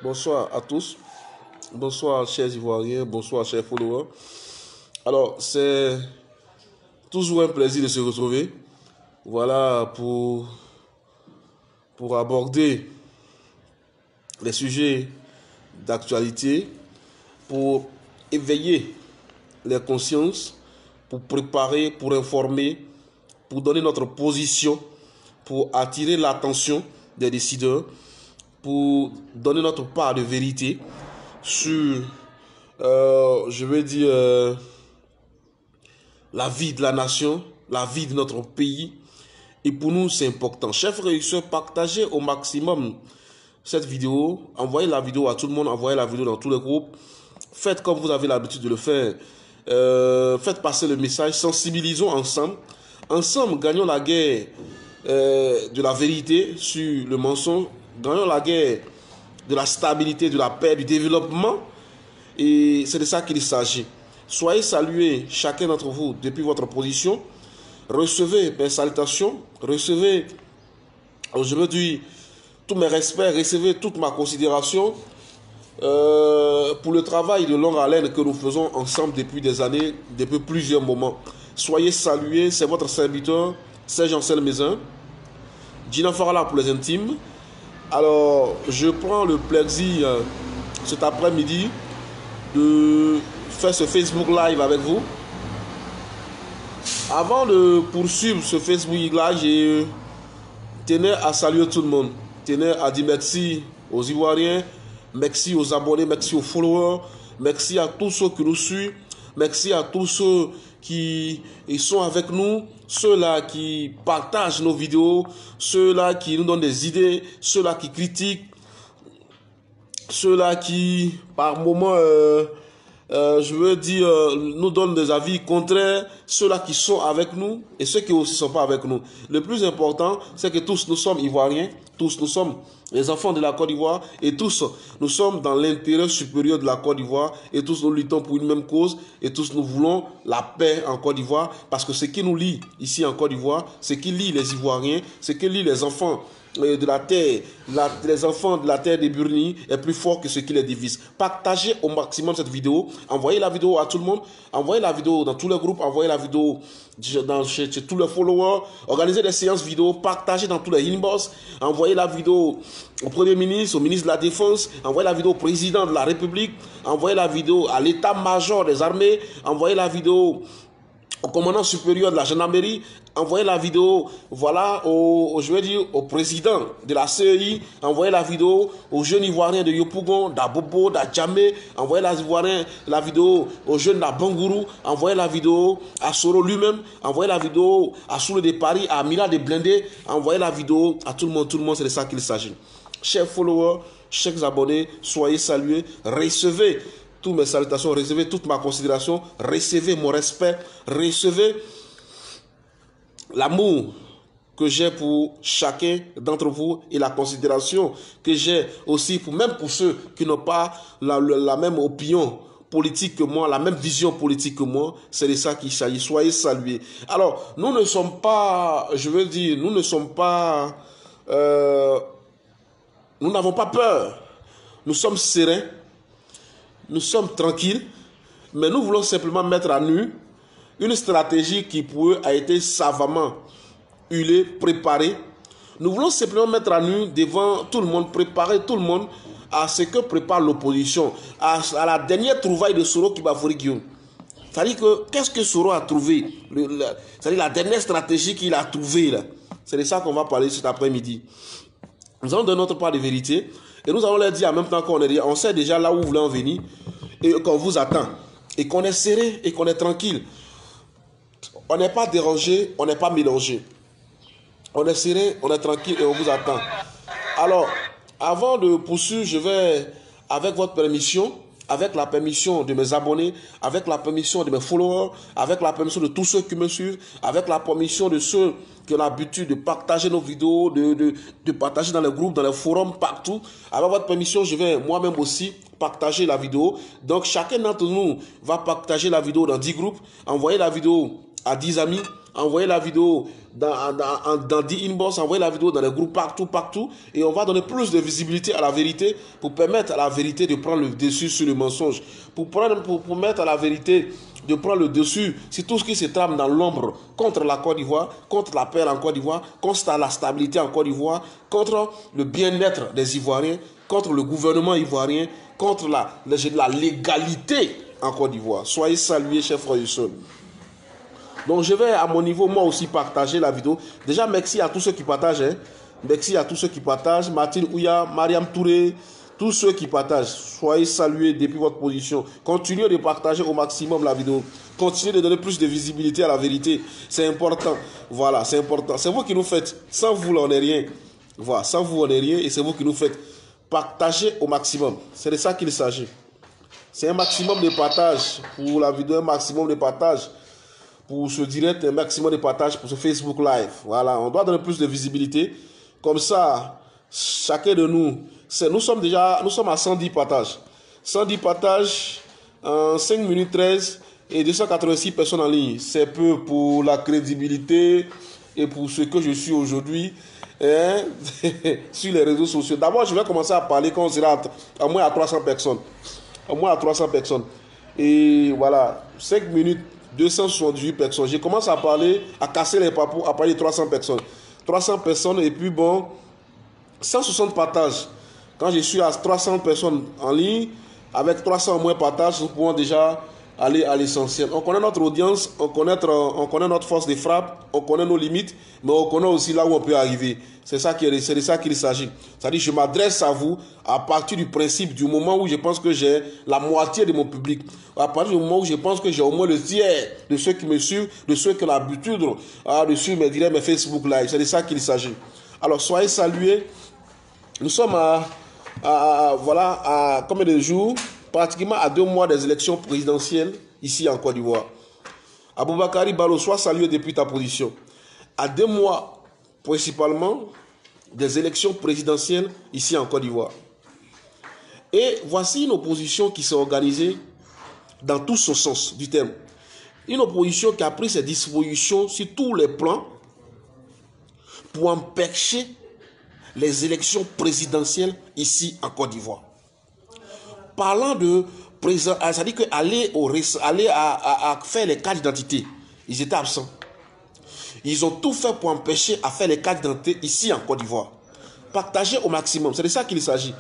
Bonsoir à tous. Bonsoir chers Ivoiriens, bonsoir chers followers. Alors, c'est toujours un plaisir de se retrouver. Voilà pour aborder les sujets d'actualité, pour éveiller les consciences, pour préparer, pour informer, pour donner notre position, pour attirer l'attention des décideurs, pour donner notre part de vérité sur, la vie de la nation, la vie de notre pays. Et pour nous, c'est important. Chers frères et sœurs, partagez au maximum cette vidéo. Envoyez la vidéo à tout le monde. Envoyez la vidéo dans tous les groupes. Faites comme vous avez l'habitude de le faire. Faites passer le message. Sensibilisons ensemble. Ensemble, gagnons la guerre de la vérité sur le mensonge. Gagnons la guerre de la stabilité, de la paix, du développement. Et c'est de ça qu'il s'agit. Soyez salués, chacun d'entre vous, depuis votre position. Recevez mes salutations, recevez, je veux dire, tous mes respects, recevez toute ma considération pour le travail de longue haleine que nous faisons ensemble depuis des années, depuis plusieurs moments. Soyez salués, c'est votre serviteur, Serge Ansel Mézin, Gina Farala pour les intimes. Alors, je prends le plaisir cet après-midi de faire ce Facebook Live avec vous. Avant de poursuivre ce Facebook Live, je tenais à saluer tout le monde. Je tenais à dire merci aux Ivoiriens, merci aux abonnés, merci aux followers, merci à tous ceux qui nous suivent, merci à tous ceux qui sont avec nous, ceux-là qui partagent nos vidéos, ceux-là qui nous donnent des idées, ceux-là qui critiquent, ceux-là qui, par moments, nous donnent des avis contraires, ceux-là qui sont avec nous et ceux qui aussi ne sont pas avec nous. Le plus important, c'est que tous nous sommes Ivoiriens, tous nous sommes les enfants de la Côte d'Ivoire et tous nous sommes dans l'intérêt supérieur de la Côte d'Ivoire et tous nous luttons pour une même cause et tous nous voulons la paix en Côte d'Ivoire parce que ce qui nous lie ici en Côte d'Ivoire, ce qui lie les Ivoiriens, ce qui lie les enfants de la terre, les enfants de la terre des Burni est plus fort que ce qui les divise. Partagez au maximum cette vidéo, envoyez la vidéo à tout le monde, envoyez la vidéo dans tous les groupes, envoyez la vidéo chez tous les followers, organisez des séances vidéo, partagez dans tous les inbox, envoyez la vidéo au Premier ministre, au ministre de la Défense, envoyez la vidéo au président de la République, envoyez la vidéo à l'état-major des armées, envoyez la vidéo au commandant supérieur de la gendarmerie, envoyez la vidéo, voilà, au président de la CEI, envoyez la vidéo aux jeunes Ivoiriens de Yopougon, d'Abobo, d'Adjamé, envoyez la vidéo aux jeunes d'Abangourou, envoyez la vidéo à Soro lui-même, envoyez la vidéo à Soule de Paris, à Mila de Blindé, envoyez la vidéo à tout le monde, c'est de ça qu'il s'agit. Chers followers, chers abonnés, soyez salués, recevez toutes mes salutations, recevez toute ma considération, recevez mon respect, recevez l'amour que j'ai pour chacun d'entre vous et la considération que j'ai aussi même pour ceux qui n'ont pas la même opinion politique que moi, la même vision politique que moi, c'est de ça qu'il s'agit. Soyez salués. Alors, nous ne sommes pas, nous n'avons pas peur. Nous sommes sereins. Nous sommes tranquilles, mais nous voulons simplement mettre à nu une stratégie qui pour eux a été savamment huilée, préparée. Nous voulons simplement mettre à nu devant tout le monde, préparer tout le monde à ce que prépare l'opposition, à la dernière trouvaille de Soro Kibafori Guillaume. C'est-à-dire que, qu'est-ce que Soro a trouvé? C'est-à-dire la dernière stratégie qu'il a trouvée. C'est de ça qu'on va parler cet après-midi. Nous allons donner notre part de vérité. Et nous allons leur dire en même temps on sait déjà là où vous voulez en venir et qu'on vous attend. Et qu'on est serré et qu'on est tranquille. On n'est pas dérangé, on n'est pas mélangé. On est serré, on est tranquille et on vous attend. Alors, avant de poursuivre, je vais, avec votre permission, avec la permission de mes abonnés, avec la permission de mes followers, avec la permission de tous ceux qui me suivent, avec la permission de ceux qui ont l'habitude de partager nos vidéos, de partager dans les groupes, dans les forums, partout. Avec votre permission, je vais moi-même aussi partager la vidéo. Donc, chacun d'entre nous va partager la vidéo dans 10 groupes, envoyer la vidéo à 10 amis, envoyez la vidéo dans 10 inbox, envoyez la vidéo dans les groupes partout. Et on va donner plus de visibilité à la vérité pour permettre à la vérité de prendre le dessus sur le mensonge. Pour permettre à la vérité de prendre le dessus sur tout ce qui se trame dans l'ombre contre la Côte d'Ivoire, contre la paix en Côte d'Ivoire, contre la stabilité en Côte d'Ivoire, contre le bien-être des Ivoiriens, contre le gouvernement ivoirien, contre la légalité en Côte d'Ivoire. Soyez salués, chers frères et sœurs. Donc je vais à mon niveau, moi aussi, partager la vidéo. Déjà, merci à tous ceux qui partagent. Hein. Merci à tous ceux qui partagent. Martine Ouya, Mariam Touré, tous ceux qui partagent. Soyez salués depuis votre position. Continuez de partager au maximum la vidéo. Continuez de donner plus de visibilité à la vérité. C'est important. Voilà, c'est important. C'est vous qui nous faites. Sans vous, on n'est rien. Voilà, sans vous, on n'est rien. Et c'est vous qui nous faites. Partagez au maximum. C'est de ça qu'il s'agit. C'est un maximum de partage pour la vidéo, un maximum de partage pour ce direct, un maximum de partage pour ce Facebook Live. Voilà, on doit donner plus de visibilité. Comme ça, chacun de nous, nous sommes à 110 partages. 110 partages en 5 minutes 13 et 286 personnes en ligne. C'est peu pour la crédibilité et pour ce que je suis aujourd'hui hein, sur les réseaux sociaux. D'abord, je vais commencer à parler quand on sera à moins à 300 personnes. Au moins à 300 personnes. Et voilà, 5 minutes, 278 personnes. Je commence à parler, à casser les papous, à parler de 300 personnes. 300 personnes et puis bon, 160 partages. Quand je suis à 300 personnes en ligne, avec 300 moins partages, nous pouvons déjà aller à l'essentiel. On connaît notre audience, on connaît notre force de frappe, on connaît nos limites, mais on connaît aussi là où on peut arriver. C'est de ça qu'il s'agit. C'est-à-dire je m'adresse à vous à partir du principe, du moment où je pense que j'ai la moitié de mon public. À partir du moment où je pense que j'ai au moins le tiers de ceux qui me suivent, de ceux qui ont l'habitude de suivre mes Facebook Live. C'est de ça qu'il s'agit. Alors soyez salués. Nous sommes à combien de jours? Pratiquement à 2 mois des élections présidentielles ici en Côte d'Ivoire. Aboubakari Balo, sois salué depuis ta position. À 2 mois, principalement, des élections présidentielles ici en Côte d'Ivoire. Et voici une opposition qui s'est organisée dans tout son sens du terme. Une opposition qui a pris ses dispositions sur tous les plans pour empêcher les élections présidentielles ici en Côte d'Ivoire. Parlant de président, c'est-à-dire qu'aller à faire les cartes d'identité, ils étaient absents. Ils ont tout fait pour empêcher à faire les cartes d'identité ici en Côte d'Ivoire. Partagez au maximum, c'est de ça qu'il s'agit.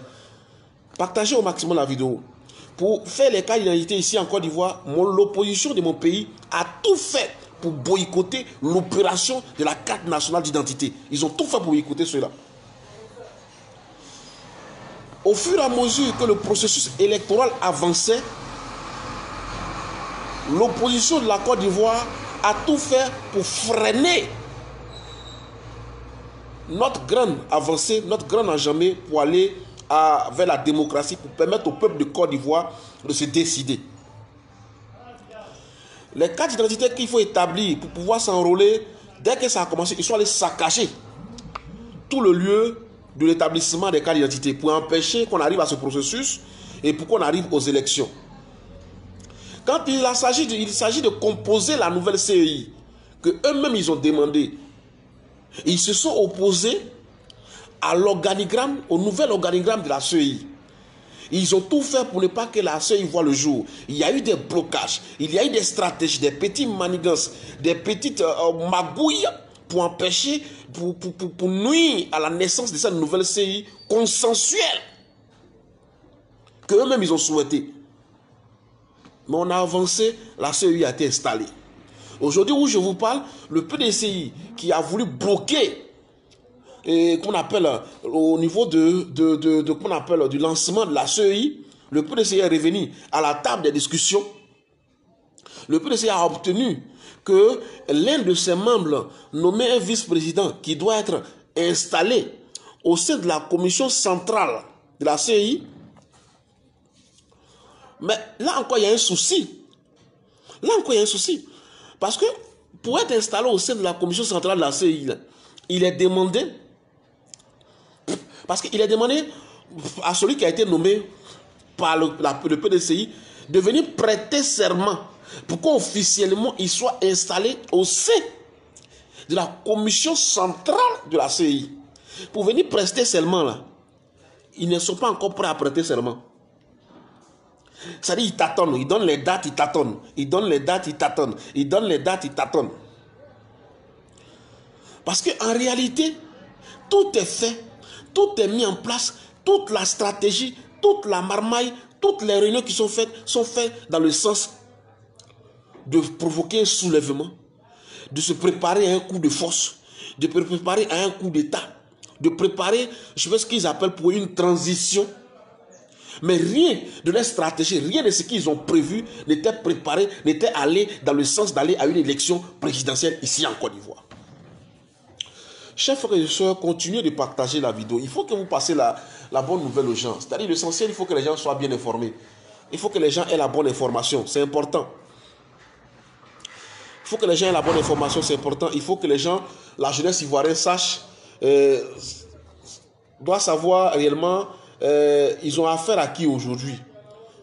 Partagez au maximum la vidéo. Pour faire les cartes d'identité ici en Côte d'Ivoire, l'opposition de mon pays a tout fait pour boycotter l'opération de la carte nationale d'identité. Ils ont tout fait pour boycotter cela. Au fur et à mesure que le processus électoral avançait, l'opposition de la Côte d'Ivoire a tout fait pour freiner notre grande avancée, notre grande enjambée pour aller vers la démocratie, pour permettre au peuple de Côte d'Ivoire de se décider. Les cartes d'identité qu'il faut établir pour pouvoir s'enrôler, dès que ça a commencé, ils sont allés saccager tout le lieu de l'établissement des cartes d'identité pour empêcher qu'on arrive à ce processus et pour qu'on arrive aux élections. Quand il s'agit de composer la nouvelle CEI que eux-mêmes ils ont demandé, ils se sont opposés à l'organigramme, au nouvel organigramme de la CEI. Ils ont tout fait pour ne pas que la CEI voie le jour. Il y a eu des blocages, il y a eu des stratégies, des petites manigances, des petites magouilles pour empêcher, pour nuire à la naissance de cette nouvelle CEI consensuelle que eux-mêmes ils ont souhaité. Mais on a avancé, la CEI a été installée. Aujourd'hui où je vous parle, le PDCI qui a voulu bloquer qu'on appelle au niveau qu'on appelle du lancement de la CEI, le PDCI est revenu à la table des discussions. Le PDCI a obtenu que l'un de ses membres nommé un vice-président qui doit être installé au sein de la commission centrale de la CEI. Mais là encore, il y a un souci. Là encore, il y a un souci. Parce que pour être installé au sein de la commission centrale de la CEI, il est demandé, parce qu'il est demandé à celui qui a été nommé par le PDCI de venir prêter serment pour qu'officiellement il soit installé au sein de la commission centrale de la CEI pour venir prester serment là. Ils ne sont pas encore prêts à prêter serment. C'est-à-dire, ils tâtonnent, ils donnent les dates, ils tâtonnent. Ils donnent les dates, ils tâtonnent. Ils donnent les dates, ils tâtonnent. Parce qu'en réalité, tout est fait, tout est mis en place, toute la stratégie, toute la marmaille, toutes les réunions qui sont faites dans le sens de provoquer un soulèvement, de se préparer à un coup de force, de se préparer à un coup d'État, de préparer, je sais ce qu'ils appellent pour une transition. Mais rien de leur stratégie, rien de ce qu'ils ont prévu n'était préparé, n'était allé dans le sens d'aller à une élection présidentielle ici en Côte d'Ivoire. Chers frères et sœurs, continuez de partager la vidéo. Il faut que vous passiez la bonne nouvelle aux gens. C'est-à-dire l'essentiel, il faut que les gens soient bien informés. Il faut que les gens aient la bonne information, c'est important. Il faut que les gens aient la bonne information, c'est important. Il faut que les gens, la jeunesse ivoirienne sache, doit savoir réellement, ils ont affaire à qui aujourd'hui.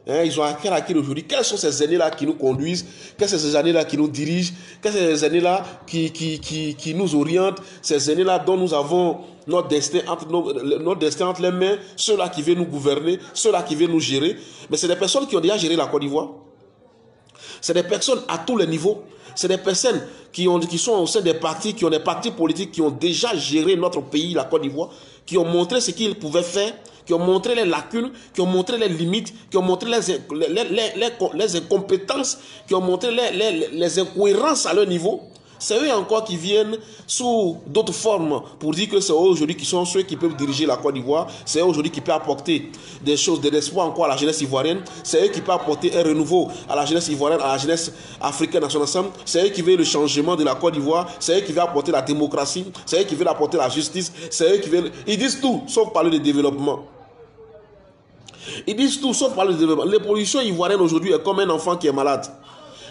Ils ont affaire à qui aujourd'hui. Quels sont ces aînés-là qui nous conduisent? Quels sont ces aînés-là qui nous dirigent? Quels sont ces aînés-là qui nous orientent? Ces aînés-là dont nous avons notre destin entre les mains, ceux-là qui viennent nous gouverner, ceux-là qui viennent nous gérer. Mais c'est des personnes qui ont déjà géré la Côte d'Ivoire. C'est des personnes à tous les niveaux. C'est des personnes qui sont au sein des partis, qui ont des partis politiques, qui ont déjà géré notre pays, la Côte d'Ivoire, qui ont montré ce qu'ils pouvaient faire, qui ont montré les lacunes, qui ont montré les limites, qui ont montré les incompétences, qui ont montré les incohérences à leur niveau. C'est eux encore qui viennent sous d'autres formes pour dire que c'est eux aujourd'hui qui sont ceux qui peuvent diriger la Côte d'Ivoire. C'est eux aujourd'hui qui peuvent apporter des choses, de l'espoir encore à la jeunesse ivoirienne. C'est eux qui peuvent apporter un renouveau à la jeunesse ivoirienne, à la jeunesse africaine dans son ensemble. C'est eux qui veulent le changement de la Côte d'Ivoire. C'est eux qui veulent apporter la démocratie. C'est eux qui veulent apporter la justice. C'est eux qui veulent... Ils disent tout, sauf parler de développement. Ils disent tout, sauf parler de développement. L'opposition ivoirienne aujourd'hui est comme un enfant qui est malade.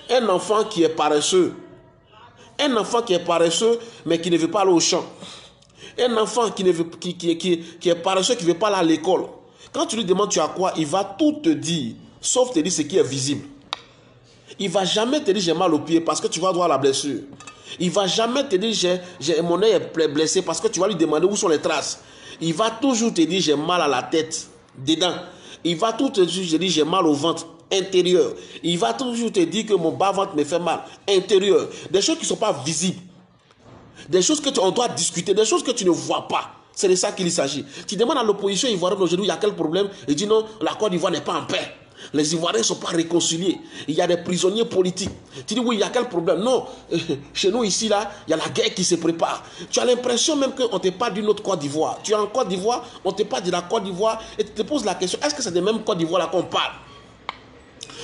Un enfant qui est paresseux. Un enfant qui est paresseux, mais qui ne veut pas aller au champ. Un enfant qui est paresseux, qui ne veut pas aller à l'école. Quand tu lui demandes tu as quoi, il va tout te dire, sauf te dire ce qui est visible. Il ne va jamais te dire j'ai mal au pied parce que tu vas voir la blessure. Il ne va jamais te dire mon œil est blessé parce que tu vas lui demander où sont les traces. Il va toujours te dire j'ai mal à la tête, dedans. Il va toujours te dire j'ai mal au ventre. Intérieur. Il va toujours te dire que mon bas-ventre me fait mal. Intérieur. Des choses qui ne sont pas visibles. Des choses qu'on doit discuter. Des choses que tu ne vois pas. C'est de ça qu'il s'agit. Tu demandes à l'opposition ivoirienne aujourd'hui, il y a quel problème? Il dit non, la Côte d'Ivoire n'est pas en paix. Les Ivoiriens ne sont pas réconciliés. Il y a des prisonniers politiques. Tu dis oui, il y a quel problème? Non. Chez nous ici, là, il y a la guerre qui se prépare. Tu as l'impression même qu'on ne te parle d'une autre Côte d'Ivoire. Tu es en Côte d'Ivoire, on te parle de la Côte d'Ivoire et tu te poses la question, est-ce que c'est des mêmes Côte d'Ivoire là qu'on parle?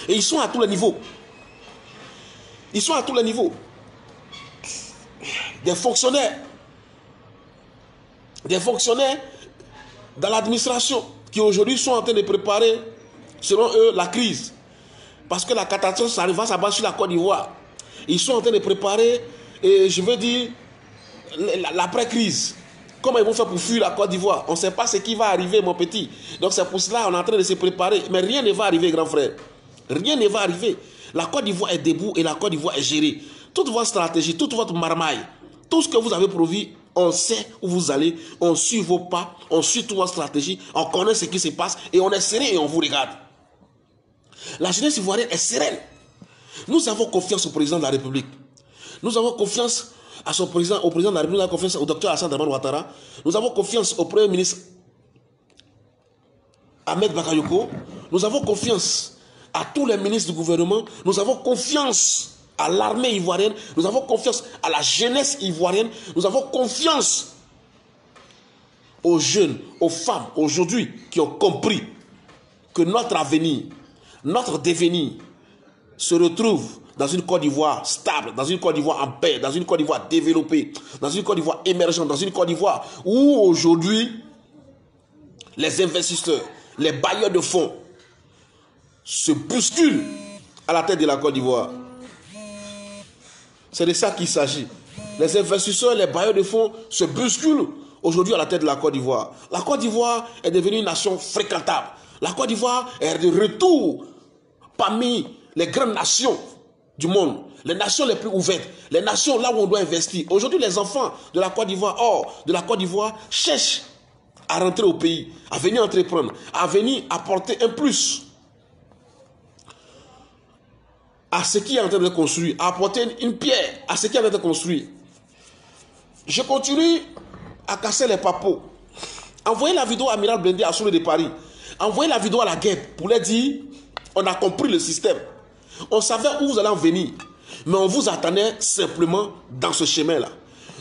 Et ils sont à tous les niveaux. Ils sont à tous les niveaux. Des fonctionnaires dans l'administration qui aujourd'hui sont en train de préparer, selon eux, la crise. Parce que la catastrophe va s'abattre sur la Côte d'Ivoire. Ils sont en train de préparer, et je veux dire, l'après-crise. Comment ils vont faire pour fuir la Côte d'Ivoire? On ne sait pas ce qui va arriver, mon petit. Donc c'est pour cela qu'on est en train de se préparer. Mais rien ne va arriver, grand frère. Rien ne va arriver. La Côte d'Ivoire est debout et la Côte d'Ivoire est gérée. Toute votre stratégie, toute votre marmaille, tout ce que vous avez prévu, on sait où vous allez, on suit vos pas, on suit toute votre stratégie, on connaît ce qui se passe et on est serein et on vous regarde. La jeunesse ivoirienne est sereine. Nous avons confiance au président de la République. Nous avons confiance à son président, au président de la République, nous avons confiance au docteur Alassane Dramane Ouattara. Nous avons confiance au Premier ministre Ahmed Bakayoko. Nous avons confiance à tous les ministres du gouvernement. Nous avons confiance à l'armée ivoirienne. Nous avons confiance à la jeunesse ivoirienne. Nous avons confiance aux jeunes, aux femmes aujourd'hui qui ont compris que notre avenir, notre devenir se retrouve dans une Côte d'Ivoire stable, dans une Côte d'Ivoire en paix, dans une Côte d'Ivoire développée, dans une Côte d'Ivoire émergente, dans une Côte d'Ivoire où aujourd'hui les investisseurs, les bailleurs de fonds se bousculent à la tête de la Côte d'Ivoire. C'est de ça qu'il s'agit. Les investisseurs, les bailleurs de fonds se bousculent aujourd'hui à la tête de la Côte d'Ivoire. La Côte d'Ivoire est devenue une nation fréquentable. La Côte d'Ivoire est de retour parmi les grandes nations du monde, les nations les plus ouvertes, les nations là où on doit investir. Aujourd'hui, les enfants de la Côte d'Ivoire, hors de la Côte d'Ivoire, cherchent à rentrer au pays, à venir entreprendre, à venir apporter un plus à ce qui est en train de construire, à apporter une pierre à ce qui est en train de construire. Je continue à casser les papos. Envoyez la vidéo à Amiral Blindé à Soule de Paris. Envoyez la vidéo à la guêpe pour leur dire on a compris le système. On savait où vous allez en venir. Mais on vous attendait simplement dans ce chemin-là.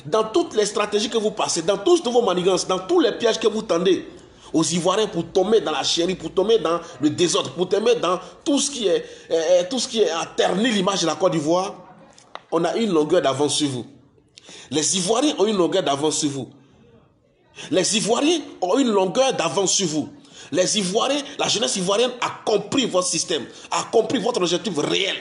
Dans toutes les stratégies que vous passez, dans tous vos manigances, dans tous les pièges que vous tendez aux Ivoiriens pour tomber dans la chérie, pour tomber dans le désordre, pour tomber dans tout ce qui est à ternir l'image de la Côte d'Ivoire, on a une longueur d'avance sur vous. Les Ivoiriens ont une longueur d'avance sur vous. Les Ivoiriens ont une longueur d'avance sur vous. Les Ivoiriens, la jeunesse ivoirienne a compris votre système, a compris votre objectif réel.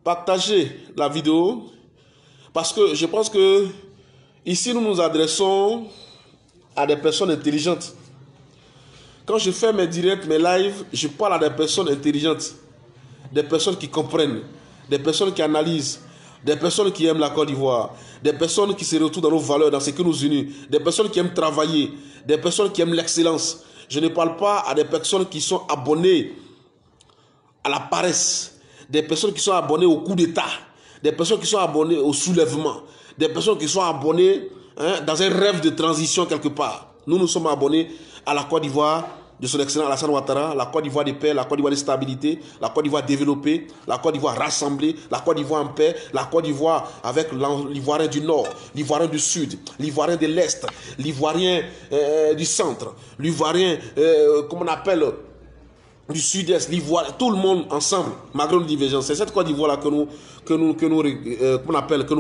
Partagez la vidéo parce que je pense que ici nous nous adressons à des personnes intelligentes. Quand je fais mes directs, mes lives, je parle à des personnes intelligentes, des personnes qui comprennent, des personnes qui analysent, des personnes qui aiment la Côte d'Ivoire, des personnes qui se retrouvent dans nos valeurs, dans ce qui nous unit, des personnes qui aiment travailler, des personnes qui aiment l'excellence. Je ne parle pas à des personnes qui sont abonnées à la paresse, des personnes qui sont abonnées au coup d'État, des personnes qui sont abonnées au soulèvement, des personnes qui sont abonnées dans un rêve de transition quelque part. Nous sommes abonnés à la Côte d'Ivoire de son excellent Alassane Ouattara, la Côte d'Ivoire de paix, la Côte d'Ivoire de stabilité, la Côte d'Ivoire développée, la Côte d'Ivoire rassemblée, la Côte d'Ivoire en paix, la Côte d'Ivoire avec l'Ivoirien du Nord, l'Ivoirien du Sud, l'Ivoirien de l'Est, l'Ivoirien du Centre, l'Ivoirien, comment on appelle, du Sud-Est, l'Ivoire, tout le monde ensemble, malgré nos divergences. C'est cette Côte d'Ivoire-là que nous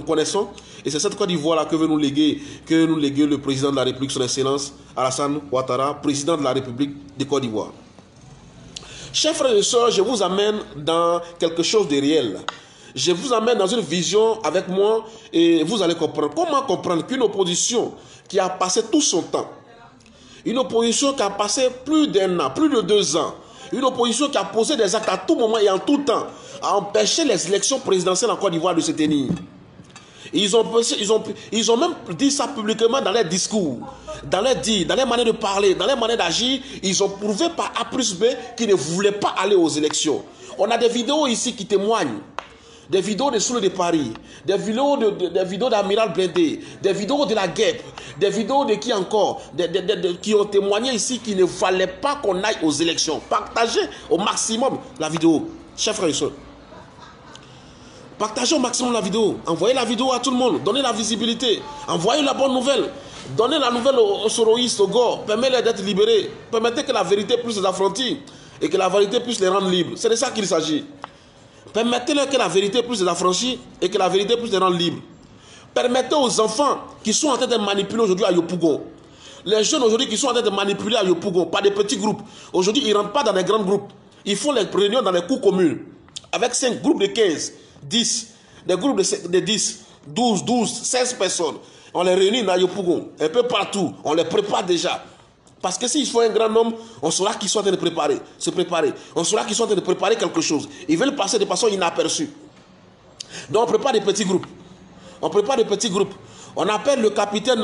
connaissons. Et c'est cette Côte d'Ivoire-là que veut nous léguer le président de la République, son Excellence Alassane Ouattara, président de la République de Côte d'Ivoire. Chers frères et sœurs, je vous amène dans quelque chose de réel. Je vous amène dans une vision avec moi et vous allez comprendre. Comment comprendre qu'une opposition qui a passé tout son temps, une opposition qui a passé plus d'1 an, plus de 2 ans, une opposition qui a posé des actes à tout moment et en tout temps, à empêcher les élections présidentielles en Côte d'Ivoire de se tenir. Ils ont même dit ça publiquement dans leurs discours, dans leurs dires, dans leurs manières de parler, dans leurs manières d'agir. Ils ont prouvé par A plus B qu'ils ne voulaient pas aller aux élections. On a des vidéos ici qui témoignent. Des vidéos de Soule de Paris, des vidéos d'Amiral Blindé, des vidéos de la guêpe, des vidéos de qui encore, qui ont témoigné ici qu'il ne fallait pas qu'on aille aux élections. Partagez au maximum la vidéo, chers frères et sœurs. Partagez au maximum la vidéo. Envoyez la vidéo à tout le monde. Donnez la visibilité. Envoyez la bonne nouvelle. Donnez la nouvelle aux soroïstes, aux Gors. Permettez-les d'être libérés. Permettez que la vérité puisse les affranchir et que la vérité puisse les rendre libres. C'est de ça qu'il s'agit. Permettez-leur que la vérité puisse les affranchir et que la vérité puisse les rendre libres. Permettez aux enfants qui sont en train de manipuler aujourd'hui à Yopougon, les jeunes aujourd'hui qui sont en train de manipuler à Yopougon par des petits groupes, aujourd'hui ils ne rentrent pas dans les grands groupes. Ils font les réunions dans les cours communes avec 5 groupes de 15, 10, des groupes de 10, 12, 16 personnes. On les réunit dans Yopougon, un peu partout, on les prépare déjà. Parce que s'ils font un grand nombre, on saura qu'ils sont en train de se préparer. On saura qu'ils sont en train de préparer quelque chose. Ils veulent passer de façon inaperçue. Donc on prépare des petits groupes. On prépare des petits groupes. On appelle le capitaine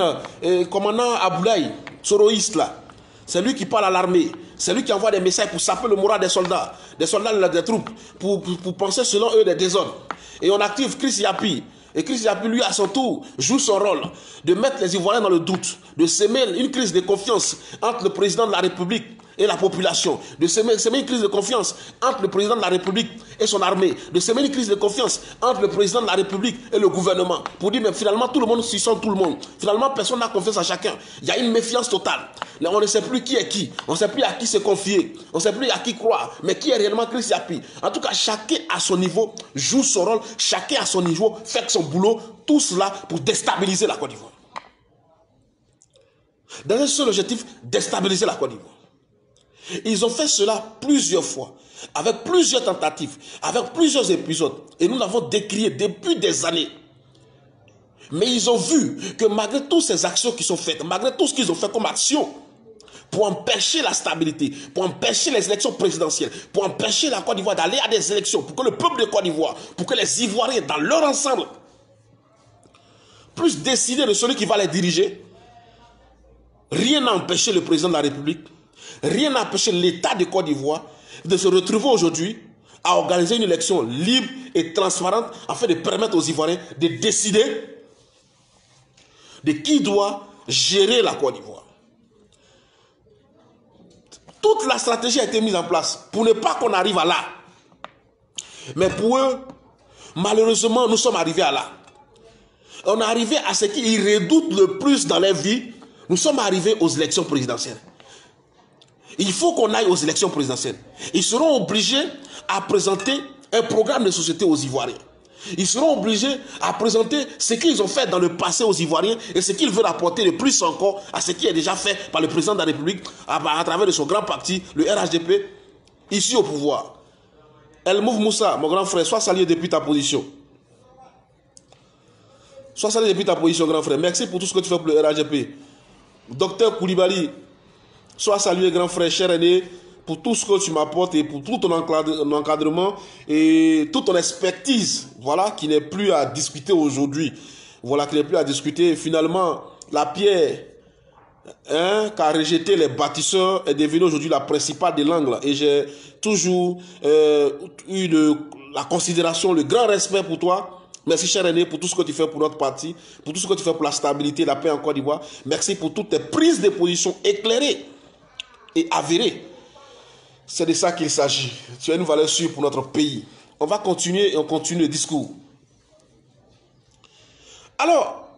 commandant Aboulaye, soroïste là. C'est lui qui parle à l'armée. C'est lui qui envoie des messages pour saper le moral des soldats des troupes, pour penser selon eux des désordres. Et on active Chris Yapi. Et Chris Yapi, lui, à son tour, joue son rôle de mettre les Ivoiriens dans le doute, de semer une crise de confiance entre le président de la République et la population, de semer une crise de confiance entre le président de la République et son armée, de semer une crise de confiance entre le président de la République et le gouvernement, pour dire, mais finalement, tout le monde s'y sent tout le monde. Finalement, personne n'a confiance à chacun. Il y a une méfiance totale. Là, on ne sait plus qui est qui. On ne sait plus à qui se confier. On ne sait plus à qui croire. Mais qui est réellement Chris Yapi? En tout cas, chacun à son niveau joue son rôle. Chacun à son niveau fait son boulot. Tout cela pour déstabiliser la Côte d'Ivoire. Dans un seul objectif, déstabiliser la Côte d'Ivoire. Ils ont fait cela plusieurs fois, avec plusieurs tentatives, avec plusieurs épisodes. Et nous l'avons décrié depuis des années. Mais ils ont vu que malgré toutes ces actions qui sont faites, malgré tout ce qu'ils ont fait comme action, pour empêcher la stabilité, pour empêcher les élections présidentielles, pour empêcher la Côte d'Ivoire d'aller à des élections, pour que le peuple de Côte d'Ivoire, pour que les Ivoiriens dans leur ensemble puissent décider de celui qui va les diriger. Rien n'a empêché le président de la République, rien n'a empêché l'État de Côte d'Ivoire de se retrouver aujourd'hui à organiser une élection libre et transparente afin de permettre aux Ivoiriens de décider de qui doit gérer la Côte d'Ivoire. Toute la stratégie a été mise en place pour ne pas qu'on arrive à là. Mais pour eux, malheureusement, nous sommes arrivés à là. On est arrivé à ce qu'ils redoutent le plus dans leur vie. Nous sommes arrivés aux élections présidentielles. Il faut qu'on aille aux élections présidentielles. Ils seront obligés à présenter un programme de société aux Ivoiriens. Ils seront obligés à présenter ce qu'ils ont fait dans le passé aux Ivoiriens et ce qu'ils veulent apporter de plus encore à ce qui est déjà fait par le président de la République à travers de son grand parti, le RHDP, ici au pouvoir. El Mouf Moussa, mon grand frère, sois salué depuis ta position. Sois salué depuis ta position, grand frère. Merci pour tout ce que tu fais pour le RHDP. Docteur Koulibaly, sois salué, grand frère, cher aîné, pour tout ce que tu m'apportes et pour tout ton encadrement et toute ton expertise, voilà, qui n'est plus à discuter aujourd'hui. Voilà, qui n'est plus à discuter. Finalement, la pierre qu'a rejeté les bâtisseurs est devenue aujourd'hui la principale de l'angle. Et j'ai toujours eu la considération, le grand respect pour toi. Merci, cher aîné, pour tout ce que tu fais pour notre parti, pour tout ce que tu fais pour la stabilité et la paix en Côte d'Ivoire. Merci pour toutes tes prises de position éclairées et avérées. C'est de ça qu'il s'agit. Tu as une valeur sûre pour notre pays. On va continuer et on continue le discours. Alors,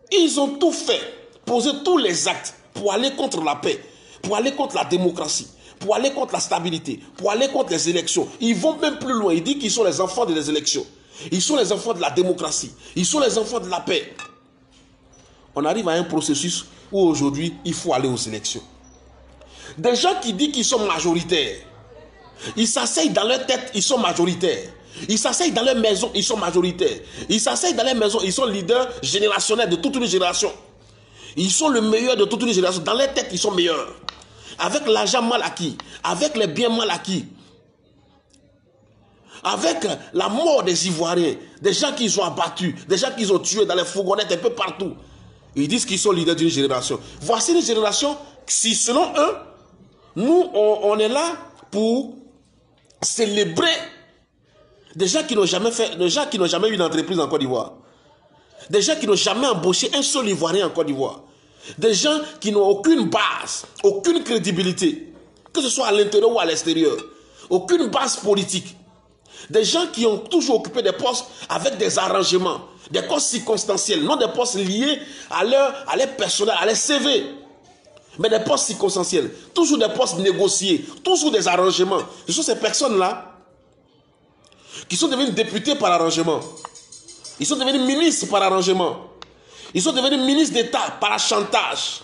ils ont tout fait, posé tous les actes pour aller contre la paix, pour aller contre la démocratie, pour aller contre la stabilité, pour aller contre les élections. Ils vont même plus loin. Ils disent qu'ils sont les enfants des élections. Ils sont les enfants de la démocratie. Ils sont les enfants de la paix. On arrive à un processus où aujourd'hui, il faut aller aux élections. Des gens qui disent qu'ils sont majoritaires, ils s'asseyent dans leur tête, ils sont majoritaires. Ils s'asseyent dans leur maison, ils sont majoritaires. Ils s'asseyent dans leur maison, ils sont leaders générationnels de toute une génération. Ils sont le meilleur de toute une génération. Dans leur tête, ils sont meilleurs. Avec l'argent mal acquis, avec les biens mal acquis, avec la mort des Ivoiriens, des gens qu'ils ont abattus, des gens qu'ils ont tués dans les fourgonnettes un peu partout. Ils disent qu'ils sont leaders d'une génération. Voici une génération, si selon eux, nous, on est là pour célébrer des gens qui n'ont jamais fait, des gens qui n'ont jamais eu d'entreprise en Côte d'Ivoire. Des gens qui n'ont jamais embauché un seul Ivoirien en Côte d'Ivoire. Des gens qui n'ont aucune base, aucune crédibilité, que ce soit à l'intérieur ou à l'extérieur. Aucune base politique. Des gens qui ont toujours occupé des postes avec des arrangements, des postes circonstanciels, non des postes liés à leur personnel, à leur CV. Mais des postes circonstanciels, toujours des postes négociés, toujours des arrangements. Ce sont ces personnes-là qui sont devenues députés par arrangement. Ils sont devenus ministres par arrangement. Ils sont devenus ministres d'État par chantage.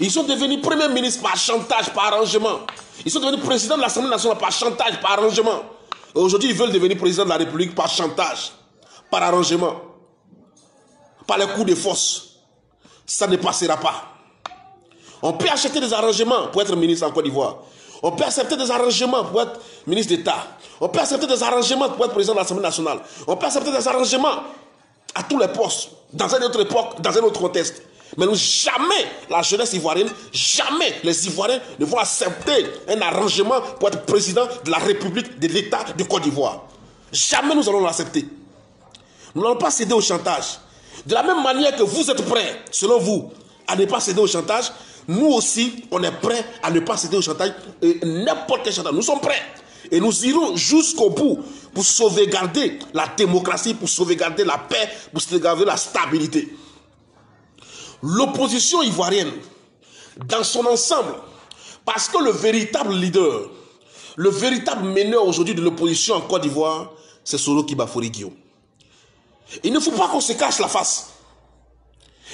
Ils sont devenus premiers ministres par chantage, par arrangement. Ils sont devenus présidents de l'Assemblée nationale par chantage, par arrangement. Aujourd'hui, ils veulent devenir président de la République par chantage, par arrangement, par les coups de force. Ça ne passera pas. On peut acheter des arrangements pour être ministre en Côte d'Ivoire. On peut accepter des arrangements pour être ministre d'État. On peut accepter des arrangements pour être président de l'Assemblée nationale. On peut accepter des arrangements à tous les postes, dans une autre époque, dans un autre contexte. Mais nous, jamais, la jeunesse ivoirienne, jamais les Ivoiriens ne vont accepter un arrangement pour être président de la République, de l'État de Côte d'Ivoire. Jamais nous allons l'accepter. Nous n'allons pas céder au chantage. De la même manière que vous êtes prêts, selon vous, à ne pas céder au chantage, nous aussi, on est prêts à ne pas céder au chantage. Et n'importe quel chantage, nous sommes prêts. Et nous irons jusqu'au bout pour sauvegarder la démocratie, pour sauvegarder la paix, pour sauvegarder la stabilité. L'opposition ivoirienne, dans son ensemble, parce que le véritable leader, le véritable meneur aujourd'hui de l'opposition en Côte d'Ivoire, c'est Soro Kibafori Guillaume. Il ne faut pas qu'on se cache la face.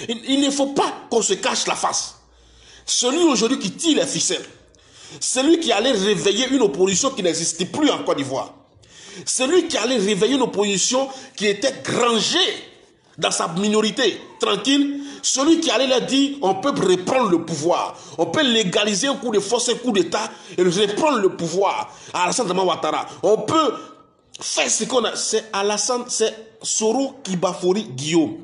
Il ne faut pas qu'on se cache la face. Celui aujourd'hui qui tire les ficelles, celui qui allait réveiller une opposition qui n'existait plus en Côte d'Ivoire, celui qui allait réveiller une opposition qui était grangée dans sa minorité, tranquille, celui qui allait leur dire, on peut reprendre le pouvoir, on peut légaliser un coup de force, un coup d'État, et reprendre le pouvoir à Alassane Dramane Ouattara. On peut faire ce qu'on a. C'est Alassane, c'est Soro Kibafori Guillaume.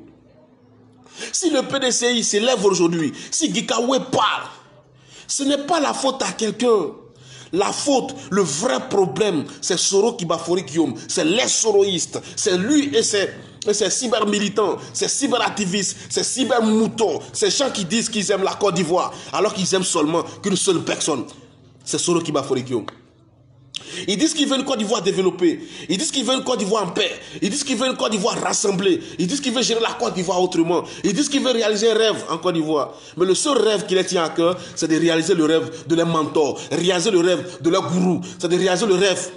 Si le PDCI s'élève aujourd'hui, si Gikawe parle, ce n'est pas la faute à quelqu'un. La faute, le vrai problème, c'est Soro Kibafori Guillaume. C'est les soroïstes. C'est lui et ses cyber-militants, ces cyber-activistes, ces cyber-moutons, ces gens qui disent qu'ils aiment la Côte d'Ivoire, alors qu'ils aiment seulement qu'une seule personne. C'est Soro Kibafori Guillaume. Ils disent qu'ils veulent une Côte d'Ivoire développée. Ils disent qu'ils veulent une Côte d'Ivoire en paix. Ils disent qu'ils veulent une Côte d'Ivoire rassemblée. Ils disent qu'ils veulent gérer la Côte d'Ivoire autrement. Ils disent qu'ils veulent réaliser un rêve en Côte d'Ivoire. Mais le seul rêve qui les tient à cœur, c'est de réaliser le rêve de leurs mentors, réaliser le rêve de leur gourou, c'est de réaliser le rêve